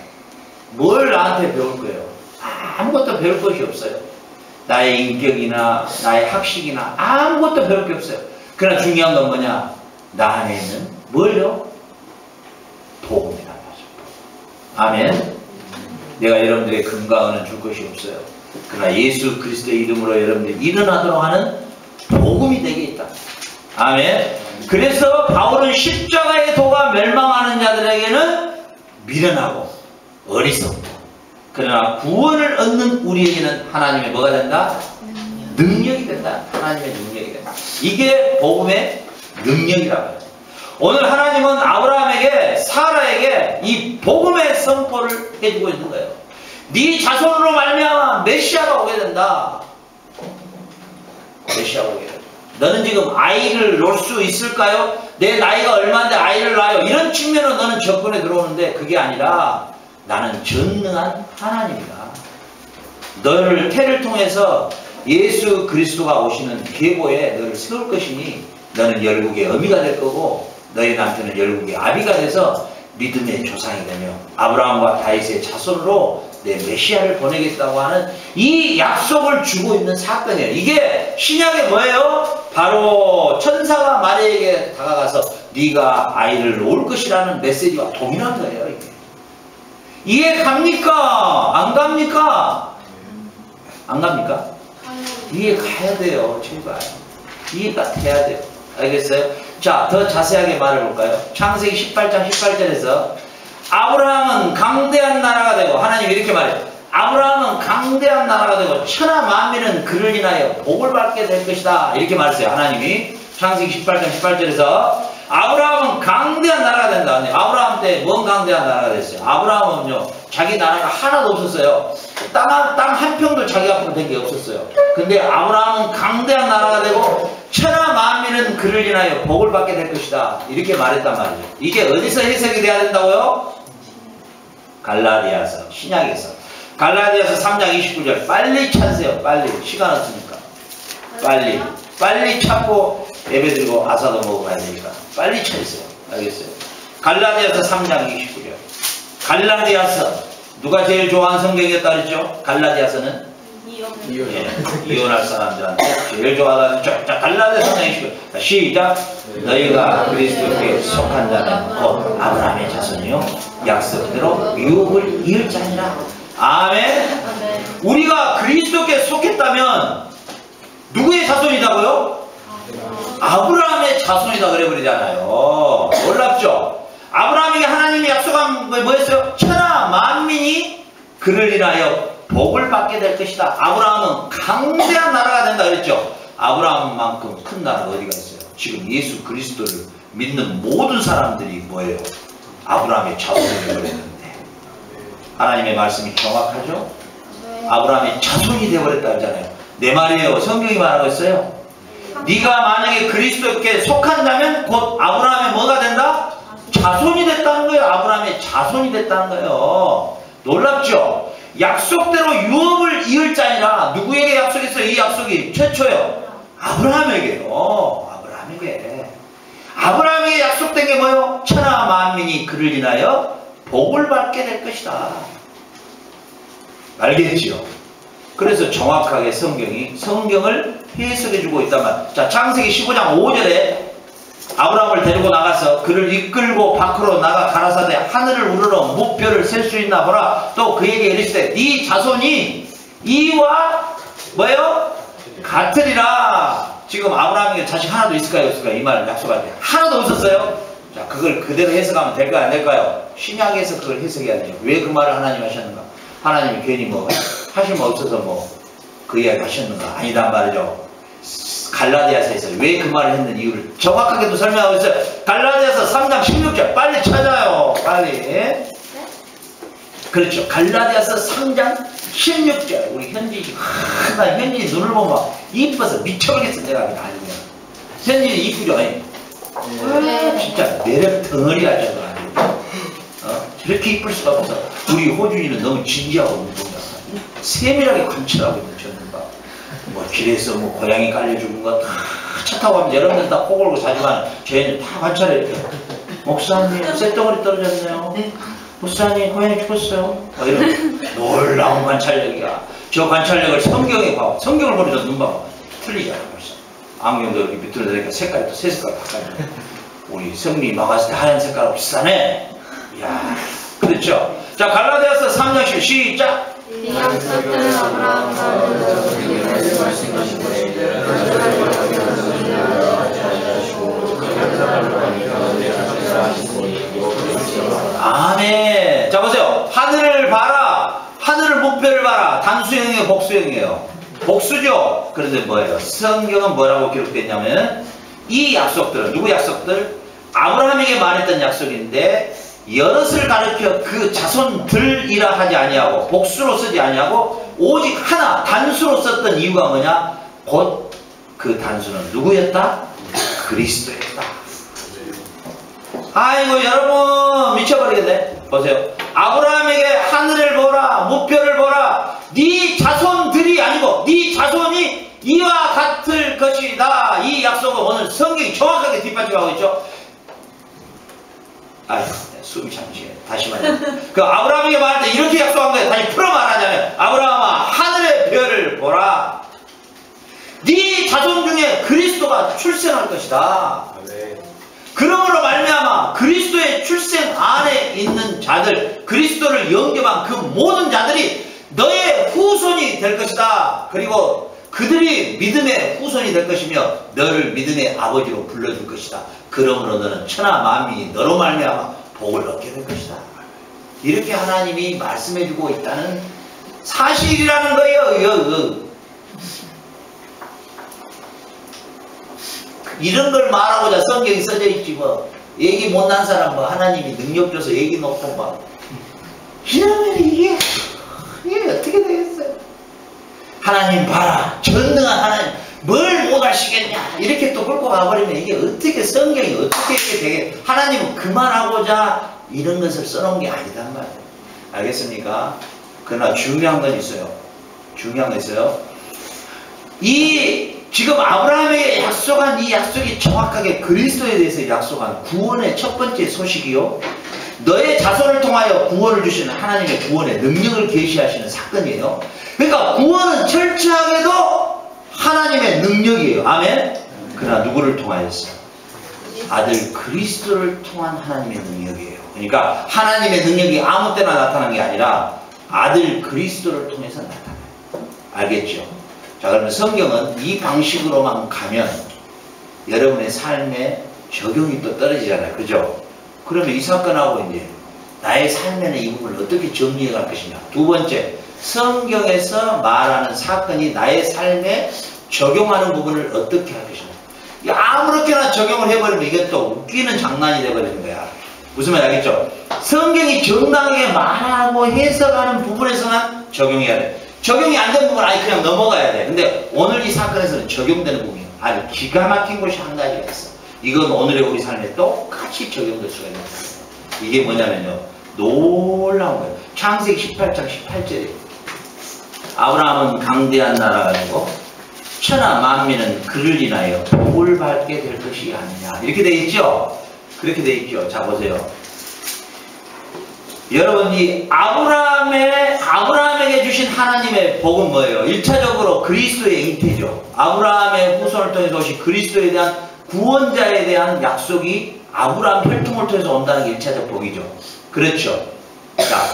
뭘 나한테 배울 거예요? 아무것도 배울 것이 없어요. 나의 인격이나 나의 학식이나 아무것도 배울 게 없어요. 그러나 중요한 건 뭐냐? 나 안에 있는 뭘요? 복음이란 거죠. 아멘. 내가 여러분들의 금과 은은 줄 것이 없어요. 그러나 예수 그리스도의 이름으로 여러분들이 일어나도록 하는 복음이 내게 있다. 아멘. 그래서 바울은 십자가의 도가 멸망하는 자들에게는 미련하고 어리석고, 그러나 구원을 얻는 우리에게는 하나님의 뭐가 된다? 능력이 된다. 하나님의 능력이 된다. 이게 복음의 능력이라고 해요. 오늘 하나님은 아브라함에게, 사라에게 이 복음의 선포를 해주고 있는 거예요. 네 자손으로 말미암아 메시아가 오게 된다. 메시아가 오게 된다. 너는 지금 아이를 놓을 수 있을까요? 내 나이가 얼마인데 아이를 낳아요. 이런 측면으로 너는 접근에 들어오는데 그게 아니라 나는 전능한 하나님이다. 너를 태를 통해서 예수 그리스도가 오시는 계보에 너를 세울 것이니 너는 열국의 어미가 될 거고 너희 남편은 열국의 아비가 돼서 믿음의 조상이 되며 아브라함과 다윗의 자손으로 내 메시아를 보내겠다고 하는 이 약속을 주고 있는 사건이에요. 이게 신약의 뭐예요? 바로 천사가 마리아에게 다가가서 네가 아이를 놓을 것이라는 메시지와 동일한 거예요. 이게. 이해 갑니까? 안 갑니까? 안 갑니까? 이해 가야 돼요. 제발. 이해가 돼야 돼요. 알겠어요? 자, 더 자세하게 말해볼까요? 창세기 18장 18절에서 아브라함은 강대한 나라가 되고, 하나님 이렇게 말해요. 아브라함은 강대한 나라가 되고 천하 만민은 그를 인하여 복을 받게 될 것이다. 이렇게 말했어요. 하나님이 창세기 18장 18절에서 아브라함은 강대한 나라가 된다. 아브라함 때 뭔 강대한 나라가 됐어요? 아브라함은요, 자기 나라가 하나도 없었어요. 땅 한 평도 자기 앞으로 된 게 없었어요. 근데 아브라함은 강대한 나라가 되고 천하 만민은 그를 인하여 복을 받게 될 것이다. 이렇게 말했단 말이죠. 이게 어디서 해석이 돼야 된다고요? 갈라디아서, 신약에서. 갈라디아서 3장 29절. 빨리 찾으세요. 빨리. 시간 없으니까. 빨리 찾고 예배드리고 아사도 먹어가야 되니까. 빨리 찾으세요. 알겠어요? 갈라디아서 3장 29절. 갈라디아서. 누가 제일 좋아하는 성경이었다 그랬죠? 갈라디아서는? 이혼할 사람들한테 제일 좋아하는 쪽. 자, 갈라디아서 3장 29절. 시작. 너희가 그리스도께 속한 자는 곧 아브라함의 자손이요 약속대로 유업을 이을 자니라. 아멘. 우리가 그리스도께 속했다면 누구의 자손이다고요? 아브라함의 자손이다 그래 버리잖아요. 놀랍죠? 아브라함에게 하나님이 약속한 거 뭐였어요? 천하 만민이 그를 인하여 복을 받게 될 것이다. 아브라함은 강대한 나라가 된다 그랬죠? 아브라함만큼 큰 나라가 어디가 있어요? 지금 예수 그리스도를 믿는 모든 사람들이 뭐예요? 아브라함의 자손이 되어버렸는데 하나님의 말씀이 정확하죠? 아브라함의 자손이 되어버렸다 하잖아요. 내 말이에요. 성경이 말하고 있어요. 네가 만약에 그리스도께 속한 자면 곧 아브라함의 뭐가 된다? 자손이 됐다는 거예요. 아브라함의 자손이 됐다는 거예요. 놀랍죠? 약속대로 유업을 이을 자니라. 누구에게 약속했어요? 이 약속이 최초요. 아브라함에게요. 아브라함에게 약속된 게 뭐예요? 천하 만민이 그를 인하여 복을 받게 될 것이다. 알겠지요? 그래서 정확하게 성경을 해석해주고 있단 말이에요. 자, 창세기 15장 5절에 아브라함을 데리고 나가서 그를 이끌고 밖으로 나가 가라사대 하늘을 우러러 무별을 셀 수 있나 보라. 또 그에게 이르시되 네 자손이 이와 뭐예요? 같으리라. 지금 아브라함에게 자식 하나도 있을까요? 없을까요? 이 말을 약속할 때 하나도 없었어요. 자, 그걸 그대로 해석하면 될까요? 안 될까요? 신약에서 그걸 해석해야 돼요. 왜 그 말을 하나님 하셨는가? 하나님이 괜히 뭐 하실 뭐 없어서 뭐 그 이야기 하셨는가? 아니단 말이죠. 갈라디아서에서 왜 그 말을 했는 이유를 정확하게도 설명하고 있어요. 갈라디아서 3장 16절 빨리 찾아요. 빨리. 그렇죠. 갈라디아서 3장 16절. 우리 현진이 나 현진이 눈을 보면 이뻐서 미쳐버리겠어. 내가 아니면 현진이 이쁘죠? 진짜 매력 덩어리가 저거 아니에요. 저렇게 이쁠 수가 없어. 우리 호준이는 너무 진지하고 운동자 세밀하게 관찰하고 있는 저는가. 뭐 길에서 뭐 고양이 깔려주는 거 다 차 타고 가면 여러분들 다 코 골고 자지만 저희는 다 관찰해 이렇게. 목사님 쇳덩어리 떨어졌네요. 목사님 고양이 죽었어요. 이런 놀라운 관찰력이야. 저 관찰력을 성경에 봐. 성경을 보면서 눈 봐봐. 틀리잖아 벌써. 안경도 여기 밑으로 되니까 색깔이 또 새 색깔 바꿔요. 우리 성리 막았을 때 하얀 색깔하고 비슷하네. 이야, 그렇죠? 자, 갈라디아서 3장 10 시작. 이 약속들은 아브라함과 아멘. 자, 보세요. 하늘을 봐라. 하늘을 목표를 봐라. 단수형이에요, 복수형이에요? 복수죠. 그런데 뭐예요? 성경은 뭐라고 기록됐냐면 이 약속들은 누구 약속들? 아브라함에게 말했던 약속인데 여럿을 가르쳐 그 자손들이라 하지 아니하고 복수로 쓰지 아니하고 오직 하나 단수로 썼던 이유가 뭐냐? 곧 그 단수는 누구였다? 그리스도였다. 아이고 여러분 미쳐버리겠네. 보세요. 아브라함에게 하늘을 보라 무표를 보라. 네 자손들이 아니고 네 자손이 이와 같을 것이다. 이 약속은 오늘 성경이 정확하게 뒷받침하고 있죠. 아이고 숨이 잠시해요. 다시 말해요. 그 아브라함에게 말할 때 이렇게 약속한 거예요. 다시 풀어 말하자면 아브라함아 하늘의 별을 보라. 네 자손 중에 그리스도가 출생할 것이다. 그러므로 말미암아 그리스도의 출생 안에 있는 자들 그리스도를 영접한 그 모든 자들이 너의 후손이 될 것이다. 그리고 그들이 믿음의 후손이 될 것이며 너를 믿음의 아버지로 불러줄 것이다. 그러므로 너는 천하 만민이 너로 말미암아 복을 얻게 될 것이다. 이렇게 하나님이 말씀해주고 있다는 사실이라는 거예요. 이런 걸 말하고자 성경이 써져 있지 뭐. 얘기 못난 사람 뭐 하나님이 능력 줘서 얘기 놓고 막 이러면 이게 어떻게 되겠어요? 하나님 봐라 전능한 하나님 뭘 못하시겠냐 이렇게 또 끌고 가버리면 이게 어떻게 성경이 어떻게 이렇게 되게 하나님은 그만하고자 이런 것을 써놓은 게 아니단 말이에요. 알겠습니까? 그러나 중요한 건 있어요. 중요한 건 있어요. 이 지금 아브라함에게 약속한 이 약속이 정확하게 그리스도에 대해서 약속한 구원의 첫 번째 소식이요. 너의 자손을 통하여 구원을 주시는 하나님의 구원의 능력을 계시하시는 사건이에요. 그러니까 구원은 철저하게도 하나님의 능력이에요. 아멘? 그러나 누구를 통하였어요? 아들 그리스도를 통한 하나님의 능력이에요. 그러니까 하나님의 능력이 아무 때나 나타난 게 아니라 아들 그리스도를 통해서 나타나요. 알겠죠? 자, 그러면 성경은 이 방식으로만 가면 여러분의 삶에 적용이 또 떨어지잖아요. 그죠? 그러면 이 사건하고 이제 나의 삶에는 이 부분을 어떻게 정리해 갈 것이냐. 두 번째, 성경에서 말하는 사건이 나의 삶에 적용하는 부분을 어떻게 할 것이냐. 아무렇게나 적용을 해버리면 이게 또 웃기는 장난이 돼버리는 거야. 무슨 말인지 알겠죠? 성경이 정당하게 말하고 해석하는 부분에서만 적용해야 돼. 적용이 안 되는 부분은 아예 그냥 넘어가야 돼. 근데 오늘 이 사건에서는 적용되는 부분이 아주 기가 막힌 것이 한 가지가 있어. 이건 오늘의 우리 삶에 똑같이 적용될 수가 있는 거예요. 이게 뭐냐면요, 놀라운 거예요. 창세기 18장 18절에 아브라함은 강대한 나라가 되고 천하 만민은 그를 인하여 복을 받게 될 것이 아니냐, 이렇게 돼 있죠. 그렇게 돼 있죠. 자, 보세요. 여러분, 이 아브라함에게 주신 하나님의 복은 뭐예요? 1차적으로 그리스도의 잉태죠. 아브라함의 후손을 통해서 오신 그리스도에 대한 구원자에 대한 약속이 아브라함 혈통을 통해서 온다는 게 1차적 복이죠. 그렇죠. 자,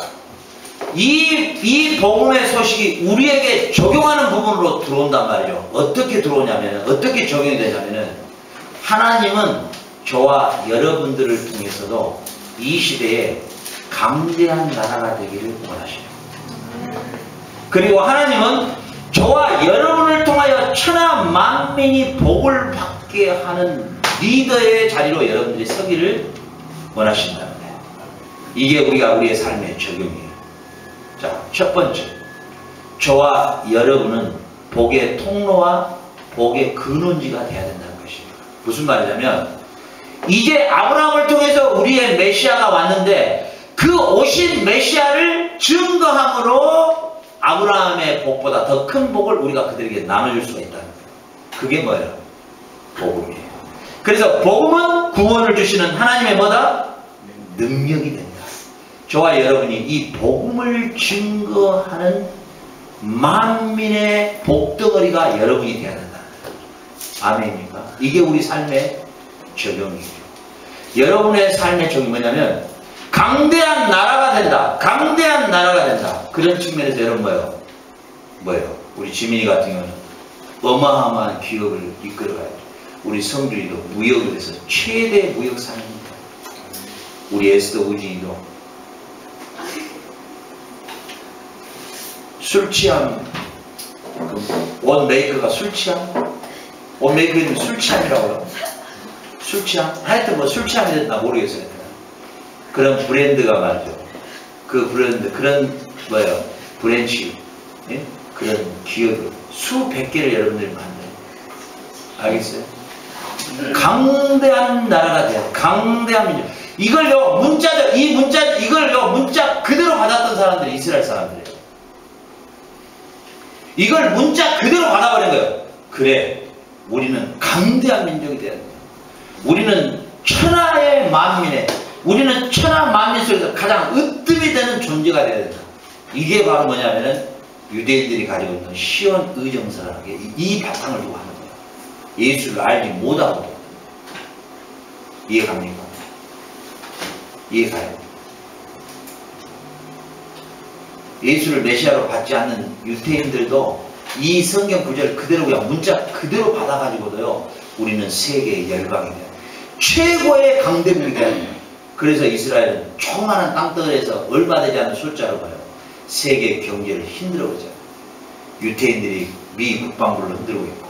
이 복음의 소식이 우리에게 적용하는 부분으로 들어온단 말이죠. 어떻게 들어오냐면, 어떻게 적용이 되냐면은, 하나님은 저와 여러분들을 통해서도 이 시대에 강대한 나라가 되기를 원하십니다. 그리고 하나님은 저와 여러분을 통하여 천하 만민이 복을 받게 하는 리더의 자리로 여러분들이 서기를 원하신다는 거예요. 이게 우리의 삶의 적용이에요. 자, 첫 번째, 저와 여러분은 복의 통로와 복의 근원지가 되어야 된다는 것입니다. 무슨 말이냐면, 이제 아브라함을 통해서 우리의 메시아가 왔는데 그 오신 메시아를 증거함으로 아브라함의 복보다 더 큰 복을 우리가 그들에게 나눠줄 수가 있다는 거예요. 그게 뭐예요? 복음이에요. 그래서 복음은 구원을 주시는 하나님의 뭐다? 능력이 된다. 저와 여러분이 이 복음을 증거하는 만민의 복덩어리가 여러분이 되어야 된다. 아멘입니까? 이게 우리 삶의 적용이죠. 여러분의 삶의 적용이 뭐냐면 강대한 나라가 된다. 강대한 나라가 된다. 그런 측면에서 여러분 뭐예요? 우리 지민이 같은 경우는 어마어마한 기업을 이끌어가야죠. 우리 성준이도 무역을 해서 최대 무역상입니다. 우리 에스더 우진이도 술 취함, 옷 메이커가 술 취함? 옷 메이커 이름이 술 취함이라고요. 술 취함? 하여튼 뭐 술 취함이 됐나 모르겠어요. 그런 브랜드가 말이죠. 그 브랜드, 그런 브랜치, 예? 그런 기업을 수백 개를 여러분들이 만들어요. 알겠어요? 강대한 나라가 돼요. 강대한 민족. 이걸요, 이걸요, 문자 그대로 받았던 사람들이 이스라엘 사람들이에요. 이걸 문자 그대로 받아버린 거예요. 그래, 우리는 강대한 민족이 돼야 된다. 우리는 천하의 만민의, 우리는 천하 만민 속에서 가장 으뜸이 되는 존재가 돼야 된다. 이게 바로 뭐냐면은 유대인들이 가지고 있는 시온 의정서라는 게 이 바탕을 두고 하는 거예요. 예수를 알지 못하고도. 이해갑니까? 이해가요? 예수를 메시아로 받지 않는 유대인들도 이 성경 구절을 그대로 그냥 문자 그대로 받아가지고도요, 우리는 세계의 열방이 돼요. 최고의 강대국이 돼야 돼요. 그래서 이스라엘은 조그마한 땅덩어리에서 얼마 되지 않는 숫자로 봐요. 세계 경제를 흔들어 보죠. 유태인들이 미 국방부를 흔들고 있고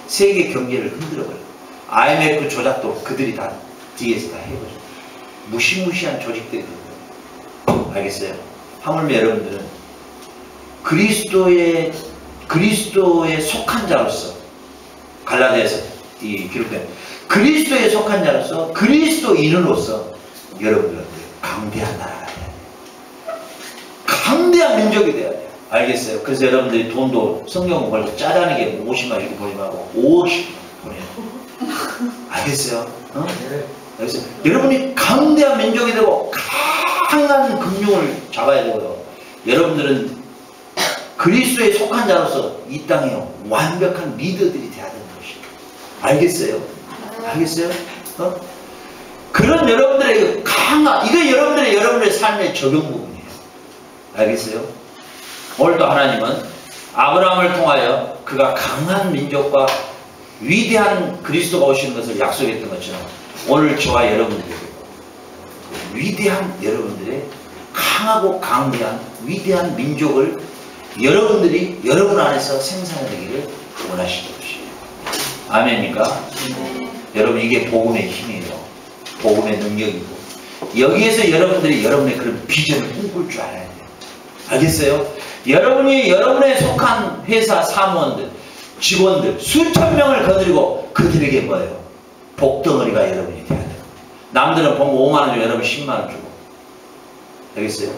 세계 경제를 흔들어 버려요. IMF 조작도 그들이 다 뒤에서 다 해보죠. 무시무시한 조직들이 그래요. 알겠어요? 하물며 여러분들은 그리스도에 속한 자로서, 갈라디아에서 이 기록된 그리스도에 속한 자로서, 그리스도인으로서 여러분들은 강대한 나라가 돼야 돼요. 강대한 민족이 돼야 돼요. 알겠어요? 그래서 여러분들이 돈도 성경 벌 때 짜자하게 50만 이렇게 보지 말고 5억씩 보내요. 알겠어요? 어? 알겠어요? 여러분이 강대한 민족이 되고 강한 금융을 잡아야 되고요. 여러분들은 그리스도에 속한 자로서 이 땅에 완벽한 리더들이 돼야 되는 것이에요. 알겠어요? 알겠어요? 어? 그런 여러분들의 강한, 이거 여러분들의 삶의 적용 부분이에요. 알겠어요? 오늘도 하나님은 아브라함을 통하여 그가 강한 민족과 위대한 그리스도가 오시는 것을 약속했던 것처럼 오늘 저와 여러분들에게 위대한 여러분들의 강하고 강대한 위대한 민족을 여러분들이 여러분 안에서 생산하기를 원하시는 것이에요. 아멘입니까? 여러분 이게 복음의 힘이에요. 복음의 능력이고 여기에서 여러분들이 여러분의 그런 비전을 꿈꿀 줄 알아야 돼요. 알겠어요? 여러분이 여러분에 속한 회사 사무원들, 직원들 수천 명을 거느리고 그들에게 뭐예요? 복덩어리가 여러분이 돼야 돼요. 남들은 봉고 5만 원 주고 여러분 10만 원 주고. 알겠어요?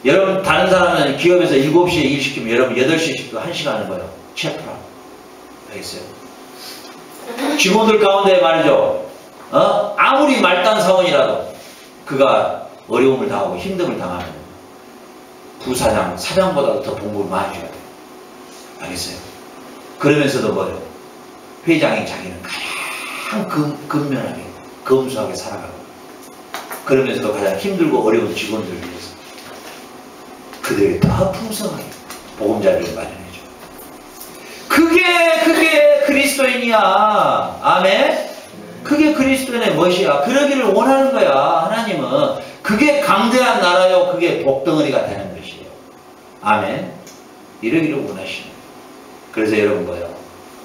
여러분 다른 사람은 기업에서 7시에 일 시키면 여러분 8시에 시키고 1시간 하는 거예요. 체프라. 알겠어요? 직원들 가운데 말이죠. 아무리 말단 사원이라도 그가 어려움을 당하고 힘듦을 당하면 부사장, 사장보다도 더 봉급을 많이 줘야 돼요. 알겠어요? 그러면서도 뭐예요? 회장이 자기는 가장 근면하게, 검소하게 살아가고 그러면서도 가장 힘들고 어려운 직원들을 위해서 그들에게 더 풍성하게 보금자리를 마련해줘. 그게 그리스도인이야. 아멘? 그게 그리스도인의 멋이야. 그러기를 원하는 거야. 하나님은 그게 강대한 나라요. 그게 복덩어리가 되는 것이에요. 아멘? 이러기를 원하시는 거예요. 그래서 여러분 뭐예요?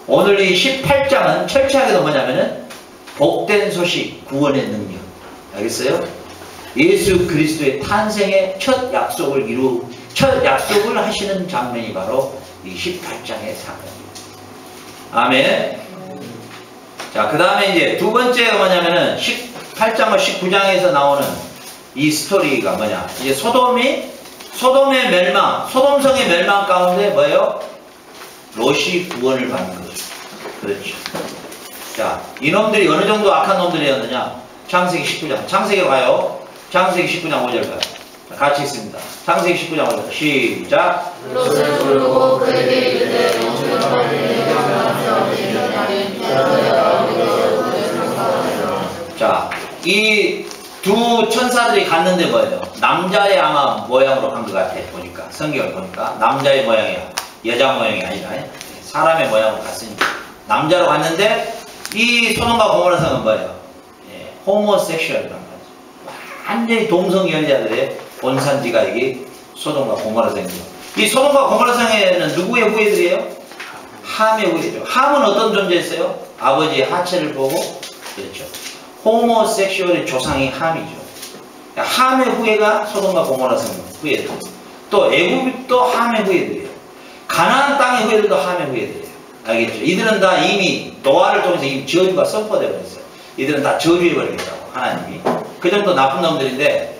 오늘 이 18장은 철저하게도 뭐냐면은 복된 소식, 구원의 능력. 알겠어요? 예수 그리스도의 탄생의 첫 약속을 하시는 장면이 바로 이 18장의 사건입니다. 아멘. 자, 그 다음에 이제 두 번째가 뭐냐면은 18장과 19장에서 나오는 이 스토리가 뭐냐. 이제 소돔의 멸망, 소돔성의 멸망 가운데 뭐예요? 롯이 구원을 받는 거죠. 그렇죠. 자, 이놈들이 어느 정도 악한 놈들이었느냐? 창세기 19장. 창세기로 가요. 창세기 19장 5절 가요. 자, 같이 있습니다. 창세기 19장 5절. 시작. 롯을 부르고 그에게 이르되 자, 이 두 천사들이 갔는데 뭐예요? 남자의 아마 모양으로 간 것 같아. 보니까 성경을 보니까 남자의 모양이야. 여자 모양이 아니라 사람의 모양으로 갔으니까 남자로 갔는데 이 소돔과 고모라 성은 뭐예요? 호모섹슈얼이란 말이죠. 완전히 동성연자들의 본산지가 이게 소돔과 고모라 성이죠. 이 소돔과 고모라 성에는 누구의 후예들이에요? 함의 후예죠. 함은 어떤 존재였어요? 아버지의 하체를 보고 그렇죠. 호모섹슈얼의 조상이 함이죠. 함의 후예가 소돔과 고모라 성 후예들. 또 애굽도 함의 후예들이에요. 가나안 땅의 후예들도 함의 후예들이에요. 알겠죠? 이들은 다 이미 노아를 통해서 이미 저주가 선포되어 버렸어요. 이들은 다 저주해버리겠다고 하나님이. 그 정도 나쁜 놈들인데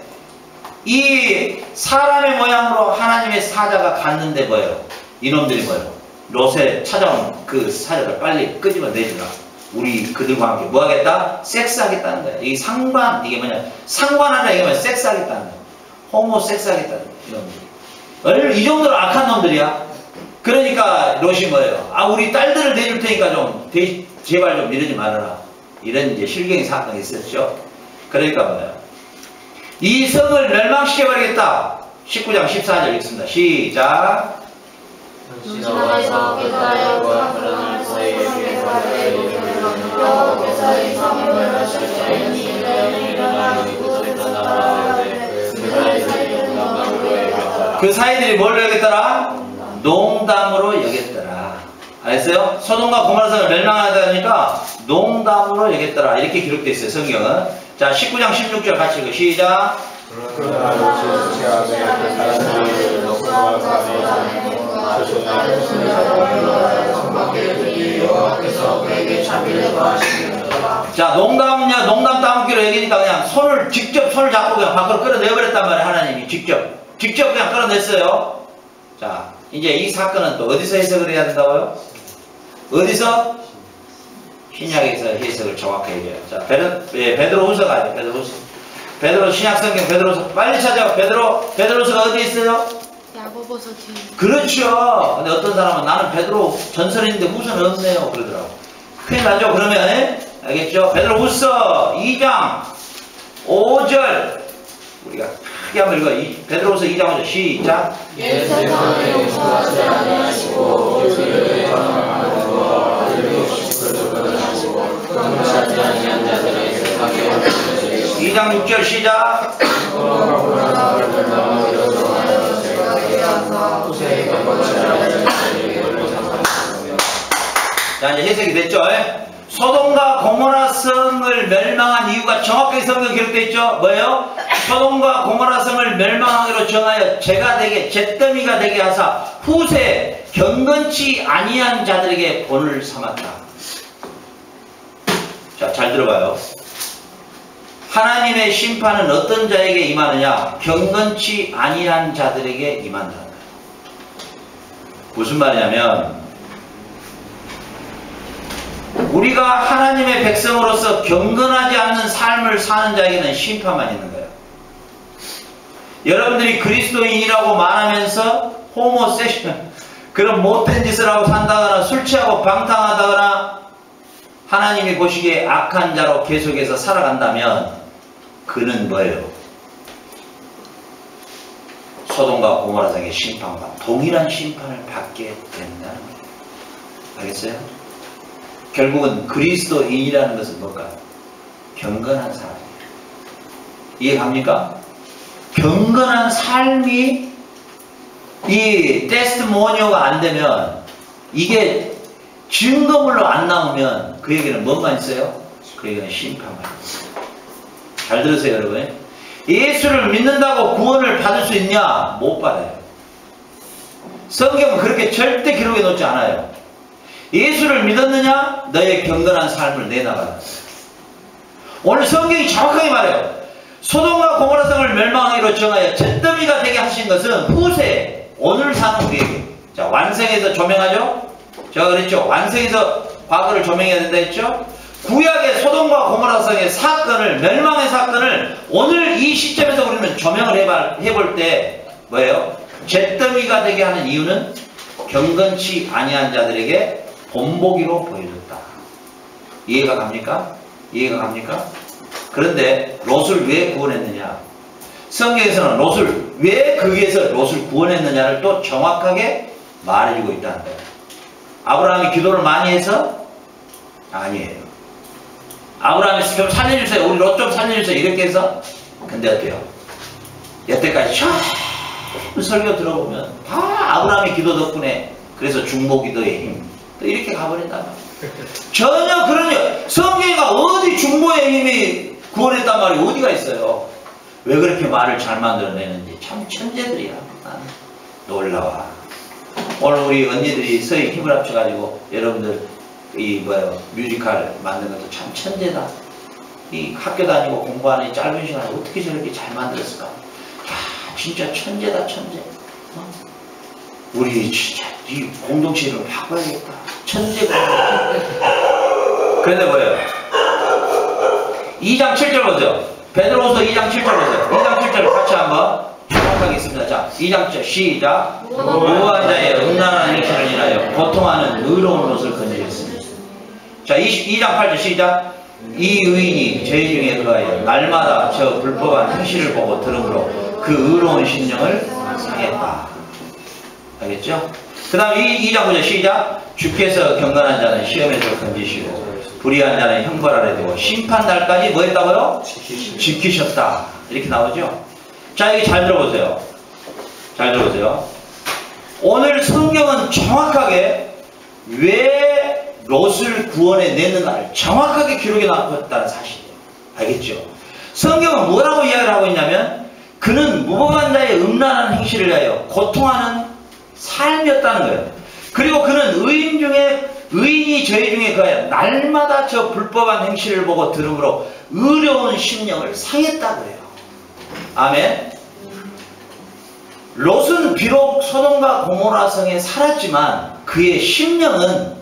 이 사람의 모양으로 하나님의 사자가 갔는데 뭐예요? 이놈들이 뭐예요? 롯에 찾아온 그 사자를 빨리 끄집어내주라. 우리 그들과 함께 뭐 하겠다? 섹스하겠다는 거야. 이 상관, 이게 뭐냐? 상관하자 이게 뭐냐? 섹스하겠다는 거야. 호모 섹스하겠다는 거야. 이놈들이. 이 정도로 악한 놈들이야. 그러니까 롯이 뭐예요? 우리 딸들을 내줄 테니까 좀 제발 좀 이러지 말아라. 이런 이제 실경의 사건이 있었죠. 그러니까 뭐예요? 이 성을 멸망시켜버리겠다. 19장 14절 읽습니다. 시작. 지나에서 깨달아 그러나 사이에 여호와께서 이 성을 멸하실 때는 이들을 일어나고 그 사이들이 뭘 여겼더라? 농담으로 여겼더라. 알았어요? 소돔과 고모라 성을 멸망하다니까 농담으로 여겼더라. 이렇게 기록되어 있어요. 성경은. 자, 19장 16절 같이 읽어. 시작. 자, 농담 따먹기로 여기니까 그냥 직접 손을 잡고 그냥 밖으로 끌어내버렸단 말이에요. 하나님이 직접. 직접 그냥 끌어냈어요. 자, 이제 이 사건은 또 어디서 해석을 해야 된다고요? 어디서? 신약에서 해석을 정확하게 해줘요. 자, 베드로후서 가요. 베드로 신약성경 베드로후서 빨리 찾아요. 베드로후서가 어디 있어요? 야고보서 뒤에. 그렇죠. 근데 어떤 사람은 나는 베드로 전설이 있는데 후서는 없네요. 그러더라고. 큰일 나죠. 그러면 알겠죠? 베드로후서 2장 5절 우리가 크게 한번 읽어. 베드로후서 2장 5절 시작. 세상에 용서하지 아니하시고 우리를 전하고 아들로 하시고 용서하지 아니한 자들에게 세상에 2장 6절 시작. 자, 이제 해석이 됐죠? 소돔과 고모라 성을 멸망한 이유가 정확하게 성경 기록되어 있죠? 뭐예요? 소돔과 고모라 성을 멸망하기로 정하여 죄가 되게 잿더미가 되게 하사 후세 경건치 아니한 자들에게 본을 삼았다. 자, 잘 들어봐요. 하나님의 심판은 어떤 자에게 임하느냐? 경건치 아니한 자들에게 임한다. 무슨 말이냐면 우리가 하나님의 백성으로서 경건하지 않는 삶을 사는 자에게는 심판만 있는 거예요. 여러분들이 그리스도인이라고 말하면서 호모섹슈얼 그런 못된 짓을 하고 산다거나 술 취하고 방탕하다거나 하나님이 보시기에 악한 자로 계속해서 살아간다면 그는 뭐예요? 소돔과 고모라성의 심판과 동일한 심판을 받게 된다는 거예요. 알겠어요? 결국은 그리스도인이라는 것은 뭘까요? 경건한 사람이에요. 이해갑니까? 경건한 삶이 이 테스티모니어가 안 되면 이게 증거물로 안 나오면 그에게는 뭐만 있어요? 그에게는 심판만 있어요. 잘 들으세요, 여러분. 예수를 믿는다고 구원을 받을 수 있냐? 못 받아요. 성경은 그렇게 절대 기록해 놓지 않아요. 예수를 믿었느냐? 너의 경건한 삶을 내나가라. 오늘 성경이 정확하게 말해요. 소돔과 고모라 성을 멸망하기로 정하여 잿더미가 되게 하신 것은 후세, 오늘 사는 우리에게. 자, 완성해서 조명하죠? 제가 그랬죠? 완성해서 과거를 조명해야 된다 했죠? 구약의 소돔과 고모라 성의 사건을, 멸망의 사건을 오늘 이 시점에서 우리는 조명을 해볼 때 뭐예요? 잿더미가 되게 하는 이유는 경건치 아니한 자들에게 본보기로 보여줬다. 이해가 갑니까? 이해가 갑니까? 그런데 롯을 왜 구원했느냐? 성경에서는 롯을 왜 거기에서 롯을 구원했느냐를 또 정확하게 말해주고 있다는 거예요. 아브라함이 기도를 많이 해서? 아니에요. 아브라함이 좀 살려주세요. 우리 롯 좀 살려주세요. 이렇게 해서? 근데 어때요? 여태까지 쭉 설교 들어보면 다 아브라함의 기도 덕분에 그래서 중보기도의 힘 또 이렇게 가버린단 말이에요. 전혀 그런 성경가 어디 중보의 힘이 구원했단 말이 어디가 있어요. 왜 그렇게 말을 잘 만들어내는지 참 천재들이야. 놀라워. 오늘 우리 언니들이 서희 힘을 합쳐가지고 여러분들 이 뮤지컬 만든 것도 참 천재다. 이 학교 다니고 공부하는 이 짧은 시간에 어떻게 저렇게 잘 만들었을까? 야, 진짜 천재다, 천재. 우리 진짜 이 공동체를 바꿔야겠다. 천재가. 그런데 뭐예요? 2장 7절 보죠. 베드로후서 2장 7절 보죠. 2장 7절 같이 한번 하겠습니다. 자, 2장 7절 시작. 무고한 자의 음란한 행실을 인하여 고통하는 의로운 것을 건지셨습니다. 자, 2장 8절 시작. 이 의인이 죄 중에 그하여 날마다 저 불법한 행실을 보고 들음으로 그 의로운 심령을 상했다. 알겠죠? 그 다음 2장 9절 시작. 주께서 경건한 자는 시험에서 건지시고 불의한 자는 형벌 아래 두고 심판날까지 뭐 했다고요? 지키셨다. 이렇게 나오죠? 자, 여기 잘 들어보세요. 잘 들어보세요. 오늘 성경은 정확하게 왜 롯을 구원해 냈는가를 정확하게 기록해 놨다는 사실이에요. 알겠죠? 성경은 뭐라고 이야기를 하고 있냐면 그는 무법한 자의 음란한 행실을 위하여 고통하는 삶이었다는 거예요. 그리고 그는 의인이 죄 중에 그하여 날마다 저 불법한 행실을 보고 들음으로 의로운 심령을 상했다고 해요. 아멘. 롯은 비록 소돔과 고모라 성에 살았지만 그의 심령은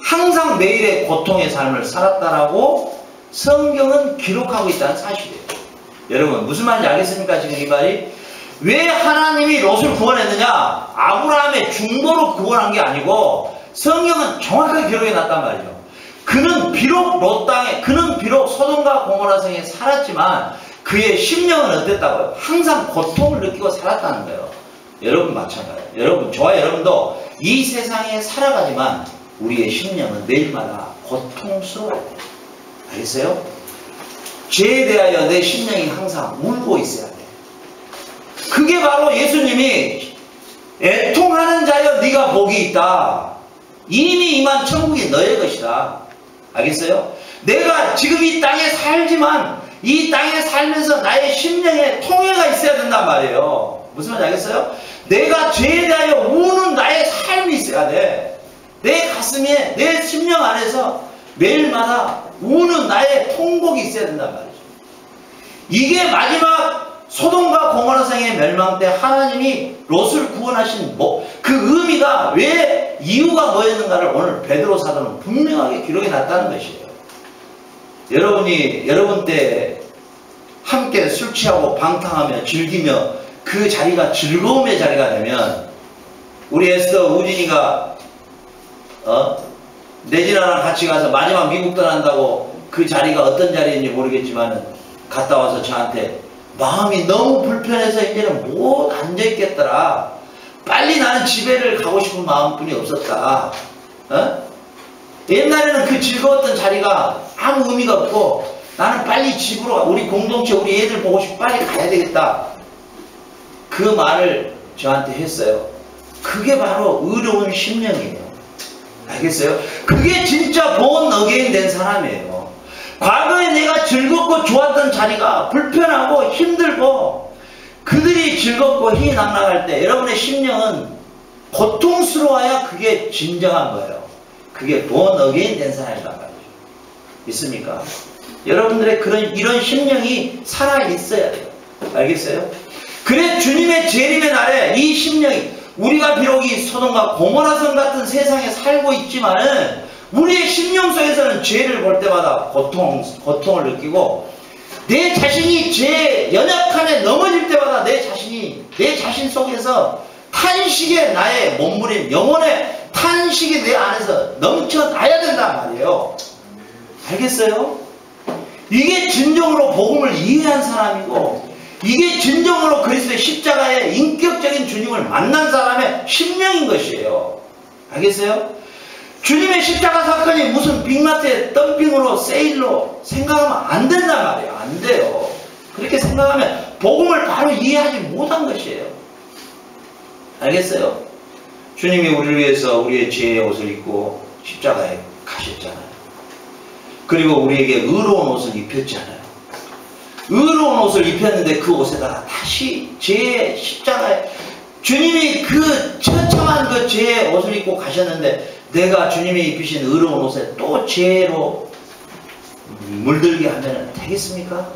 항상 매일의 고통의 삶을 살았다라고 성경은 기록하고 있다는 사실이에요. 여러분 무슨 말인지 알겠습니까? 지금 이 말이 왜 하나님이 롯을 구원했느냐? 아브라함의 중보로 구원한 게 아니고 성경은 정확하게 기록해 놨단 말이죠. 그는 비록 소돔과 고모라 성에 살았지만 그의 심령은 어땠다고요? 항상 고통을 느끼고 살았다는 거예요. 여러분 마찬가지예요. 여러분, 저와 여러분도 이 세상에 살아가지만 우리의 심령은 매일마다 고통스러워요. 알겠어요? 죄에 대하여 내 심령이 항상 울고 있어야 돼. 그게 바로 예수님이 애통하는 자여 네가 복이 있다. 이미 임한 천국이 너의 것이다. 알겠어요? 내가 지금 이 땅에 살지만 이 땅에 살면서 나의 심령에 통해가 있어야 된단 말이에요. 무슨 말인지 알겠어요? 내가 죄에 대하여 우는 나의 삶이 있어야 돼. 내 가슴에 내 심령 안에서 매일마다 우는 나의 통곡이 있어야 된단 말이죠. 이게 마지막 소돔과 고모라 성의 멸망 때 하나님이 롯을 구원하신 그 의미가 왜 이유가 뭐였는가를 오늘 베드로 사도는 분명하게 기록해 놨다는 것이에요. 여러분 때 함께 술 취하고 방탕하며 즐기며 그 자리가 즐거움의 자리가 되면 우리 에스더 우진이가 내진아랑 같이 가서 마지막 미국 떠난다고 그 자리가 어떤 자리인지 모르겠지만 갔다 와서 저한테 마음이 너무 불편해서 이제는 못 앉아있겠더라. 빨리 나는 집에를 가고 싶은 마음뿐이 없었다. 옛날에는 그 즐거웠던 자리가 아무 의미가 없고 나는 빨리 집으로 우리 공동체 우리 애들 보고 싶어 빨리 가야 되겠다. 그 말을 저한테 했어요. 그게 바로 의로운 심령이에요. 알겠어요? 그게 진짜 born again 된 사람이에요. 과거에 내가 즐겁고 좋았던 자리가 불편하고 힘들고 그들이 즐겁고 희낙락할 때 여러분의 심령은 고통스러워야 그게 진정한 거예요. 그게 born again 된 사람이란 말이죠. 있습니까? 여러분들의 이런 심령이 살아있어야 돼요. 알겠어요? 그래 주님의 재림의 날에 이 심령이 우리가 비록 이 소돔과 고모라성 같은 세상에 살고 있지만은 우리의 심령 속에서는 죄를 볼 때마다 고통을 느끼고 내 자신이 죄 연약함에 넘어질 때마다 내 자신 속에서 탄식에 나의 몸부림 영혼의 탄식이 내 안에서 넘쳐나야 된단 말이에요. 알겠어요? 이게 진정으로 복음을 이해한 사람이고 이게 진정으로 그리스도의 십자가의 인격적인 주님을 만난 사람의 심령인 것이에요. 알겠어요? 주님의 십자가 사건이 무슨 빅마트의 덤핑으로 세일로 생각하면 안 된단 말이에요. 안 돼요. 그렇게 생각하면 복음을 바로 이해하지 못한 것이에요. 알겠어요? 주님이 우리를 위해서 우리의 죄의 옷을 입고 십자가에 가셨잖아요. 그리고 우리에게 의로운 옷을 입혔잖아요. 의로운 옷을 입혔는데 그 옷에다가 다시 죄의 십자가에 주님이 그 처참한 그 죄의 옷을 입고 가셨는데 내가 주님이 입히신 의로운 옷에 또 죄로 물들게 하면 되겠습니까?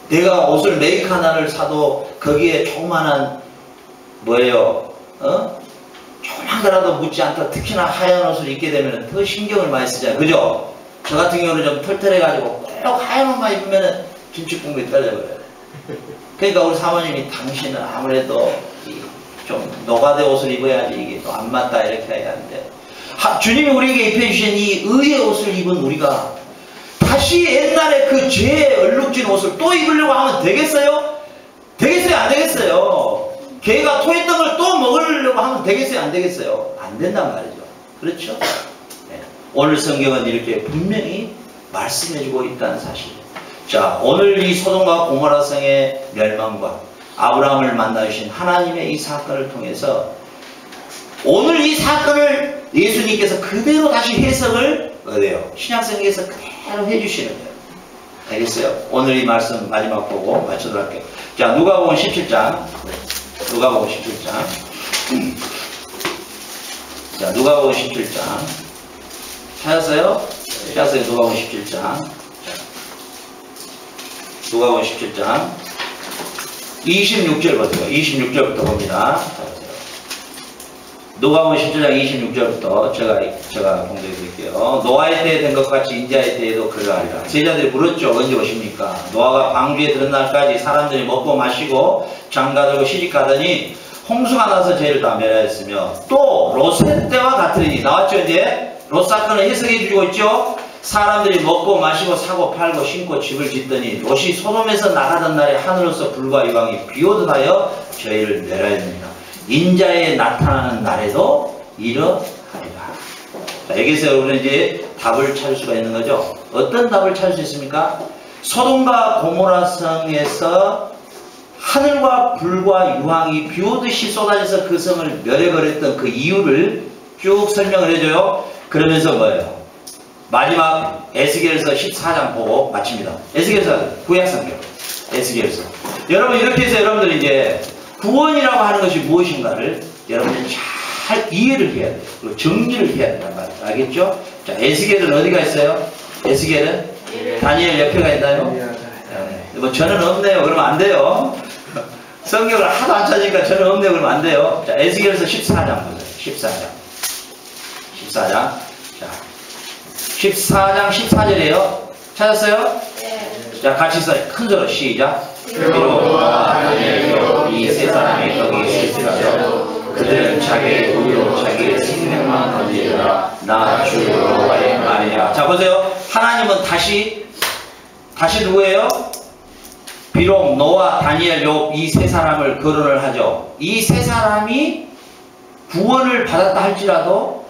내가 옷을 메이크 하나를 사도 거기에 조그만한 조그만 거라도 묻지 않다. 특히나 하얀 옷을 입게 되면 더 신경을 많이 쓰잖아요. 그죠? 저 같은 경우는 좀 털털해가지고 꼭 하얀 옷만 입으면 김치국물이 떨려버려요. 그러니까 우리 사모님이 당신은 아무래도 좀 노가대 옷을 입어야지 이게 또 안 맞다 이렇게 해야 하는데 주님이 우리에게 입혀주신 이 의의 옷을 입은 우리가 다시 옛날에 그 죄에 얼룩진 옷을 또 입으려고 하면 되겠어요? 되겠어요? 안 되겠어요? 개가 토했던 걸 또 먹으려고 하면 되겠어요? 안 되겠어요? 안 된단 말이죠. 그렇죠? 네. 오늘 성경은 이렇게 분명히 말씀해주고 있다는 사실이에요. 자, 오늘 이 소돔과 고모라 성의 멸망과 아브라함을 만나주신 하나님의 이 사건을 통해서 오늘 이 사건을 예수님께서 그대로 다시 해석을 신약성경에서 그대로 해주시는 거예요. 알겠어요? 오늘 이 말씀 마지막 보고 마치도록 할게요. 자, 누가복음 17장. 누가복음 17장. 자, 누가복음 17장. 찾았어요? 찾았어요? 누가복음 17장. 누가복음 17장. 26절 보세요. 26절부터 봅니다. 누가복음 10장 26절부터 제가 공개해 드릴게요. 노아의 때에 된 것 같이 인자의 때에도 그러하리라. 제자들이 물었죠. 언제 오십니까? 노아가 방주에 들은 날까지 사람들이 먹고 마시고 장가들고 시집가더니 홍수가 나서 죄를 다 멸하였으며 또 롯의 때와 같으리니. 나왔죠 이제? 롯 사건을 해석해 주고 있죠. 사람들이 먹고 마시고 사고 팔고 심고 집을 짓더니 롯이 소돔에서 나가던 날에 하늘로서 불과 이방이 비오듯 하여 죄를 멸하였느니라. 인자에 나타나는 날에도 이러하리라. 자, 여기서 우리는 이제 답을 찾을 수가 있는 거죠. 어떤 답을 찾을 수 있습니까? 소돔과 고모라 성에서 하늘과 불과 유황이 비오듯이 쏟아져서 그 성을 멸해버렸던 그 이유를 쭉 설명을 해줘요. 그러면서 뭐예요? 마지막 에스겔서 14장 보고 마칩니다. 에스겔서 구약성경 에스겔서. 여러분 이렇게 해서 여러분들이 이제 구원이라고 하는 것이 무엇인가를 여러분들이 잘 이해를 해야 돼요. 그리고 정리를 해야 된단 말이에요. 알겠죠? 자, 에스겔은 어디가 있어요? 에스겔은 다니엘 옆에가 있나요? 네. 뭐 저는 없네요. 그러면 안 돼요. 성경을 하도 안 찾으니까 저는 없네요. 그러면 안 돼요. 자, 에스겔서 14장 보세요. 14장. 자, 14장 14절이에요. 찾았어요? 네. 자, 같이 써요. 큰 소리로 시작. 비록 다니엘이요 이 세 사람이 거기에 있을지라도 그들은 자기의 의로 자기의 생명만 던지리라. 나 주 여호와의 말이야. 자, 보세요. 하나님은 다시 누구예요? 비록 노아, 다니엘, 욥 이 세 사람을 거론을 하죠. 이 세 사람이 구원을 받았다 할지라도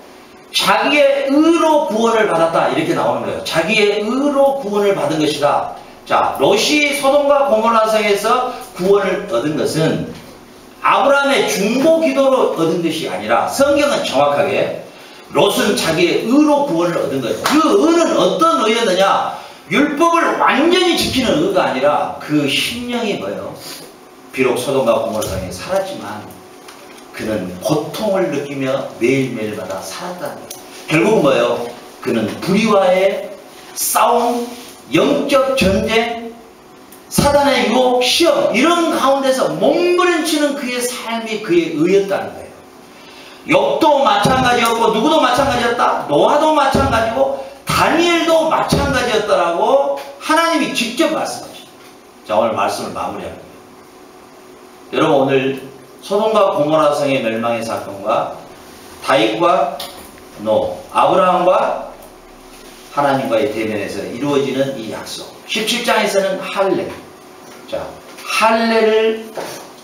자기의 의로 구원을 받았다 이렇게 나오는 거예요. 자기의 의로 구원을 받은 것이다. 자, 롯이 소돔과 고모라 성에서 구원을 얻은 것은 아브라함의 중보 기도로 얻은 것이 아니라 성경은 정확하게 롯은 자기의 의로 구원을 얻은 거예요. 그 의는 어떤 의였느냐? 율법을 완전히 지키는 의가 아니라 그 심령이 뭐예요? 비록 소돔과 고모라 성에 살았지만 그는 고통을 느끼며 매일매일마다 살았다는 거예요. 결국은 뭐예요? 그는 불의와의 싸움, 영적 전쟁, 사단의 유혹, 시험 이런 가운데서 몸부림치는 그의 삶이 그의 의였다는 거예요. 욥도 마찬가지였고 누구도 마찬가지였다. 노아도 마찬가지고 다니엘도 마찬가지였다라고 하나님이 직접 말씀하십니다. 자, 오늘 말씀을 마무리합니다. 여러분 오늘 소돔과 고모라 성의 멸망의 사건과 다윗과 아브라함과 하나님과의 대면에서 이루어지는 이 약속. 17장에서는 할례. 자, 할례를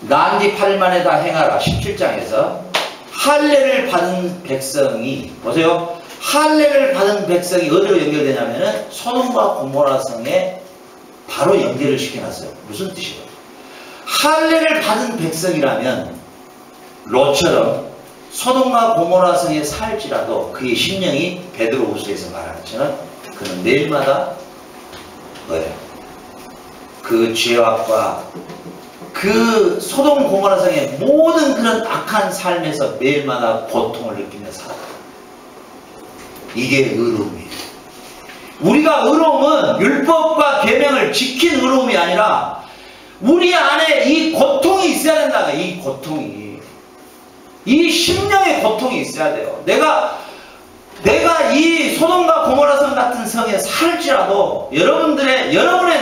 난 지 8일 만에 다 행하라. 17장에서 할례를 받은 백성이 보세요. 할례를 받은 백성이 어디로 연결되냐면은 소돔과 고모라 성에 바로 연결을 시켜놨어요. 무슨 뜻이에요? 할례를 받은 백성이라면 롯처럼 소돔과 고모라 성에 살지라도 그의 심령이 베드로후서에서 말하는 것처럼 그는 매일마다 뭐예요? 그 죄악과 그 소돔 고모라 성의 모든 그런 악한 삶에서 매일마다 고통을 느끼며 살아요. 이게 의로움이에요. 우리가 의로움은 율법과 계명을 지킨 의로움이 아니라 우리 안에 이 고통이 있어야 된다. 이 고통이. 이 심령의 고통이 있어야 돼요. 내가 이 소돔과 고모라 성 같은 성에 살지라도 여러분의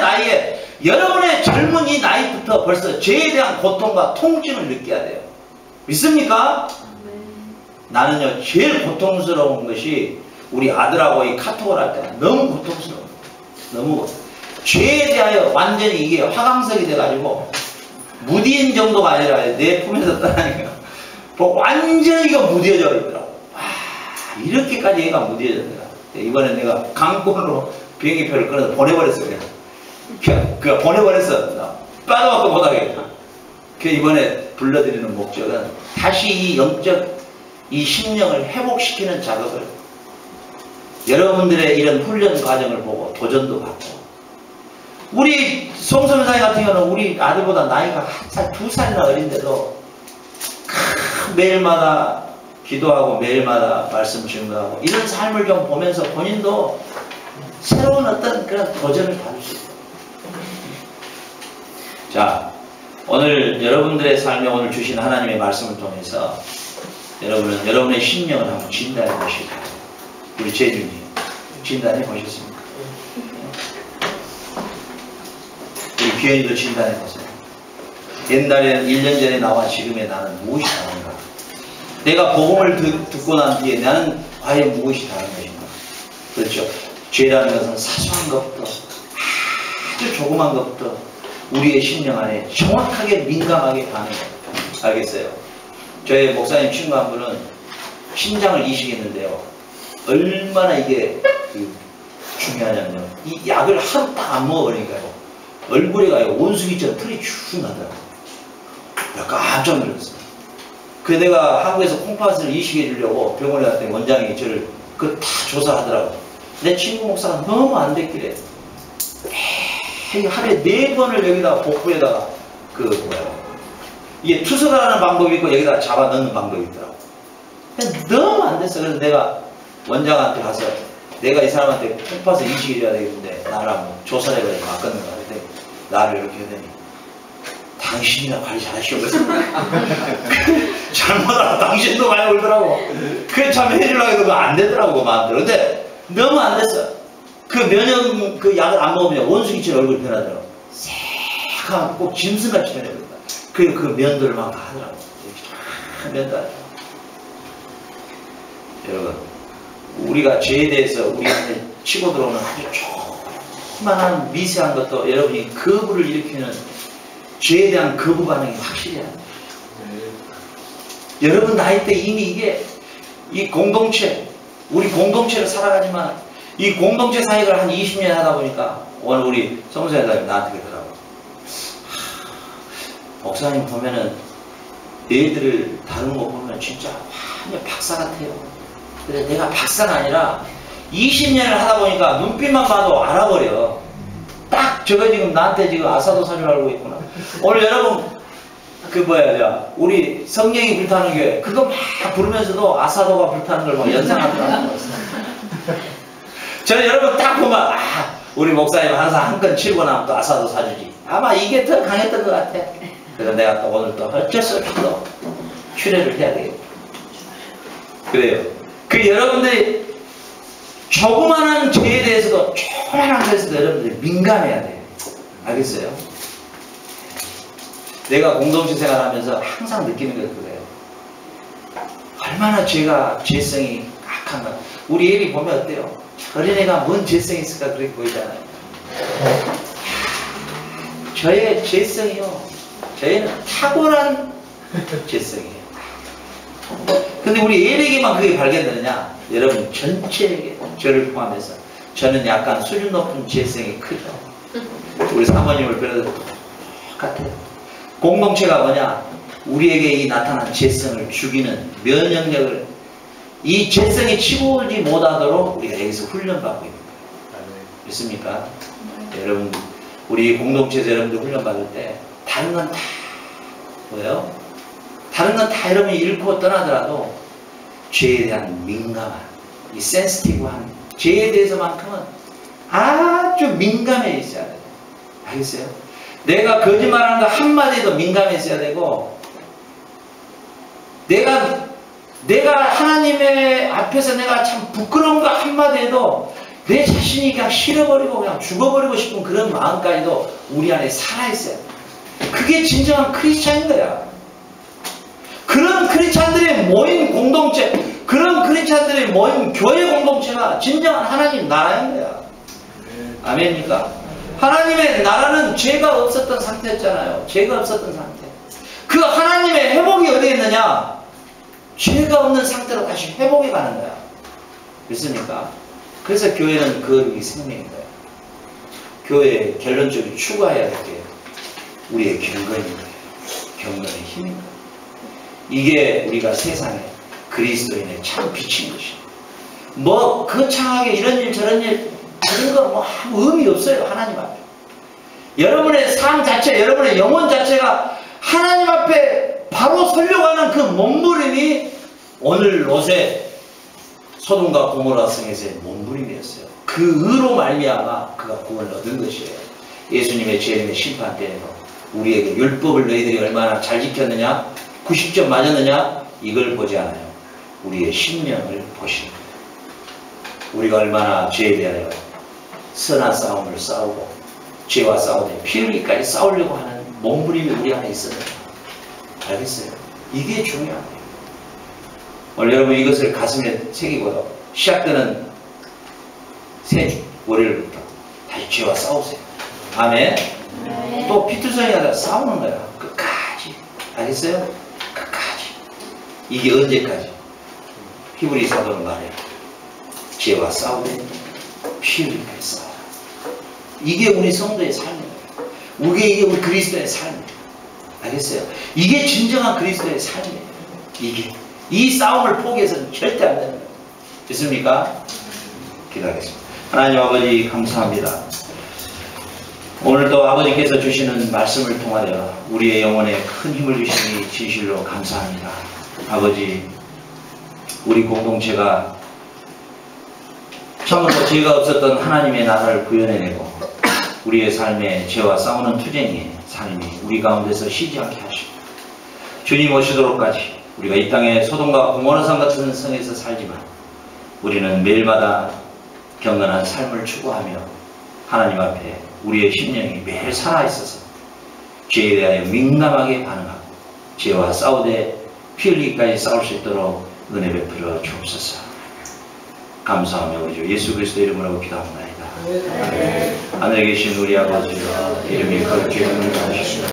나이에 여러분의 젊은 이 나이부터 벌써 죄에 대한 고통과 통증을 느껴야 돼요. 믿습니까? 나는요 제일 고통스러운 것이 우리 아들하고 이 카톡을 할 때 너무 고통스러워요. 너무 죄에 대하여 완전히 이게 화강석이 돼가지고 무디인 정도가 아니라 내 품에서 떠나니까 완전히 이거 무뎌져 있더라고. 이렇게까지 얘가 무뎌졌더라. 이번에 내가 강권으로 비행기표를 끊어서 보내버렸어. 그냥 보내버렸어. 빠져갖고 못하겠다. 이번에 불러드리는 목적은 다시 이 영적 이 심령을 회복시키는 작업을 여러분들의 이런 훈련 과정을 보고 도전도 받고 우리 송선사님 같은 경우는 우리 아들보다 나이가 2살이나 어린데도 매일마다 기도하고 매일마다 말씀 증거하고 이런 삶을 좀 보면서 본인도 새로운 어떤 그런 도전을 받을 수 있어요. 자, 오늘 여러분들의 삶에 오늘 주신 하나님의 말씀을 통해서 여러분은 여러분의 심령을 한번 진단해 보시기 바랍니다. 우리 재준이 진단해 보셨습니까? 우리 귀현이도 진단해 보세요. 옛날에 1년 전에 나와 지금의 나는 무엇이 다른가? 내가 복음을 듣고 난 뒤에 나는 과연 무엇이 다른 것인가? 그렇죠. 죄라는 것은 사소한 것부터 아주 조그만 것부터 우리의 심령 안에 정확하게 민감하게 반응해요. 알겠어요? 저희 목사님 친구 한 분은 신장을 이식했는데요. 얼마나 이게 중요하냐면요. 이 약을 하루 딱 안 먹어버리니까요. 얼굴에 가요. 원숭이처럼 털이 쭉 나더라고요. 깜짝 놀랐어요. 그래서 내가 한국에서 콩팥을 이식해 주려고 병원에 갔더니 원장이 저를 그 다 조사하더라고요. 내 친구 목사가 너무 안 됐길래 하루에 4번을 여기다가 복부에다가 이게 투석하는 방법이 있고 여기다 잡아 넣는 방법이 있더라고. 너무 안 됐어. 그래서 내가 원장한테 가서 내가 이 사람한테 콩팥을 이식해줘야 되겠는데 나를 한번 조사를 해가지고 바꿨는가 그랬더니 나를 이렇게 하더니 당신이나 관리 잘하시오. 잘못하면 당신도 많이 울더라고. 그래 참 해주려고 해도 안 되더라고 마음대로. 근데 너무 안 됐어. 그 면역 그 약을 안 먹으면 원숭이처럼 얼굴이 변하더라고. 새하고 꼭 짐승같이 변해버린다. 그리고 그 면도를 막 하더라고. 면도하죠. 여러분, 우리가 죄에 대해서 우리한테 치고 들어오는 아주 조그만한 미세한 것도 여러분이 거부를 일으키는 죄에 대한 거부 반응이 확실히 해야 돼요. 여러분 나이 때 이미 이게 이 공동체, 우리 공동체로 살아가지만 이 공동체 사역을 한 20년 하다 보니까 오늘 우리 성수회장님 나한테 그러더라고. 목사님 보면은 애들을 다루는 거 보면 진짜 완전 박사 같아요. 근데 내가 박사가 아니라 20년을 하다 보니까 눈빛만 봐도 알아버려. 딱 저거 지금 나한테 지금 아사도 사줄 알고 있구나. 오늘 여러분 우리 성령이 불타는 교회 그거 막 부르면서도 아사도가 불타는 걸 막 연상하더라고요. 저는 여러분 딱 보면 우리 목사님 항상 한 건 치고 나면 또 아사도 사주지. 아마 이게 더 강했던 것 같아. 그래서 내가 또 오늘 또 어쩔 수 없이 또 출애를 해야 되겠다. 그래요. 그 여러분들이 조그마한 죄에 대해서도 조그마한 것에서도 여러분들이 민감해야 돼요. 알겠어요? 내가 공동체 생활하면서 항상 느끼는 게 그래요. 얼마나 죄성이 악한가. 우리 애비 보면 어때요? 어린애가 뭔 죄성이 있을까 그렇게 보이잖아요. 저의 죄성이요. 저희는 탁월한 죄성이에요. 근데 우리 애비에게만 그게 발견되느냐? 여러분 전체에게 저를 포함해서 저는 약간 수준 높은 죄성이 크죠. 우리 사모님을 빌어도 똑같아요. 공동체가 뭐냐? 우리에게 이 나타난 죄성을 죽이는 면역력을 이 죄성이 치고 오지 못하도록 우리가 여기서 훈련받고 있는 거예요. 믿습니까? 여러분 우리 공동체에서 여러분들 훈련받을 때 다른 건 다 뭐예요? 다른 건 다 여러분이 잃고 떠나더라도 죄에 대한 민감한 이 센시티브한 죄에 대해서만큼은 아주 민감해 있어야 돼요. 알겠어요? 내가 거짓말하는 거 한마디도 민감해 있어야 되고 내가 하나님의 앞에서 내가 참 부끄러운 거 한마디에도 내 자신이 그냥 싫어버리고 그냥 죽어버리고 싶은 그런 마음까지도 우리 안에 살아있어요. 그게 진정한 크리스찬인 거야. 그런 크리스찬들의 모인 공동체, 그런 크리스찬들의 모인 교회 공동체가 진정한 하나님 나라인 거야. 아멘입니까? 하나님의 나라는 죄가 없었던 상태였잖아요. 죄가 없었던 상태. 그 하나님의 회복이 어디에 있느냐? 죄가 없는 상태로 다시 회복해 가는 거야. 믿습니까? 그래서 교회는 그 생명인 거예요. 교회의 결론적으로 추구해야 될 게 우리의 경건인 거예요. 경건의 힘인 거예요. 이게 우리가 세상에 그리스도인의 참 빛인 것이에요. 뭐 거창하게 이런 일 저런 일 그런 거 뭐 아무 의미 없어요. 하나님 앞에. 여러분의 삶 자체, 여러분의 영혼 자체가 하나님 앞에 바로 서려고 하는 그 몸부림이 오늘 롯의 소돔과 고모라 성에서의 몸부림이었어요. 그 의로 말미암아 그가 구원을 얻은 것이에요. 예수님의 재림의 심판 때에도 우리에게 율법을 너희들이 얼마나 잘 지켰느냐, 90점 맞았느냐, 이걸 보지 않아요. 우리의 심령을 보시는 거예요. 우리가 얼마나 죄에 대하여 선한 싸움을 싸우고 죄와 싸우되 피 흘리기까지 싸우려고 하는 몸부림이 우리 안에 있어요. 알겠어요? 이게 중요해요. 오늘 여러분 이것을 가슴에 새기고요. 시작되는 새 주 월요일부터 다시 죄와 싸우세요. 아멘. 또 피투성이 하다 싸우는 거야. 끝까지. 알겠어요? 끝까지. 이게 언제까지? 히브리 사도는 말해요. 죄와 싸우되 피 흘리기까지 싸워라. 이게 우리 성도의 삶이에요. 이게 우리 그리스도의 삶이에요. 알겠어요? 이게 진정한 그리스도의 삶이에요. 이게. 이 싸움을 포기해서는 절대 안 됩니다. 됐습니까? 기도하겠습니다. 하나님 아버지 감사합니다. 오늘도 아버지께서 주시는 말씀을 통하여 우리의 영혼에 큰 힘을 주시니 진실로 감사합니다. 아버지, 우리 공동체가 처음부터 죄가 없었던 하나님의 나라를 구현해내고 우리의 삶에 죄와 싸우는 투쟁의 삶이 우리 가운데서 쉬지 않게 하시고 주님 오시도록까지 우리가 이 땅에 소돔과 고모라산 같은 성에서 살지만 우리는 매일마다 경건한 삶을 추구하며 하나님 앞에 우리의 심령이 매일 살아있어서 죄에 대하여 민감하게 반응하고 죄와 싸우되 피 흘리기까지 싸울 수 있도록 은혜 베풀어 주옵소서. 감사하며 우리 주 예수 그리스도 이름으로 기도합니다. 하늘에 계신 우리 아버지여, 이름이 거룩히 여김을 받으시옵소서.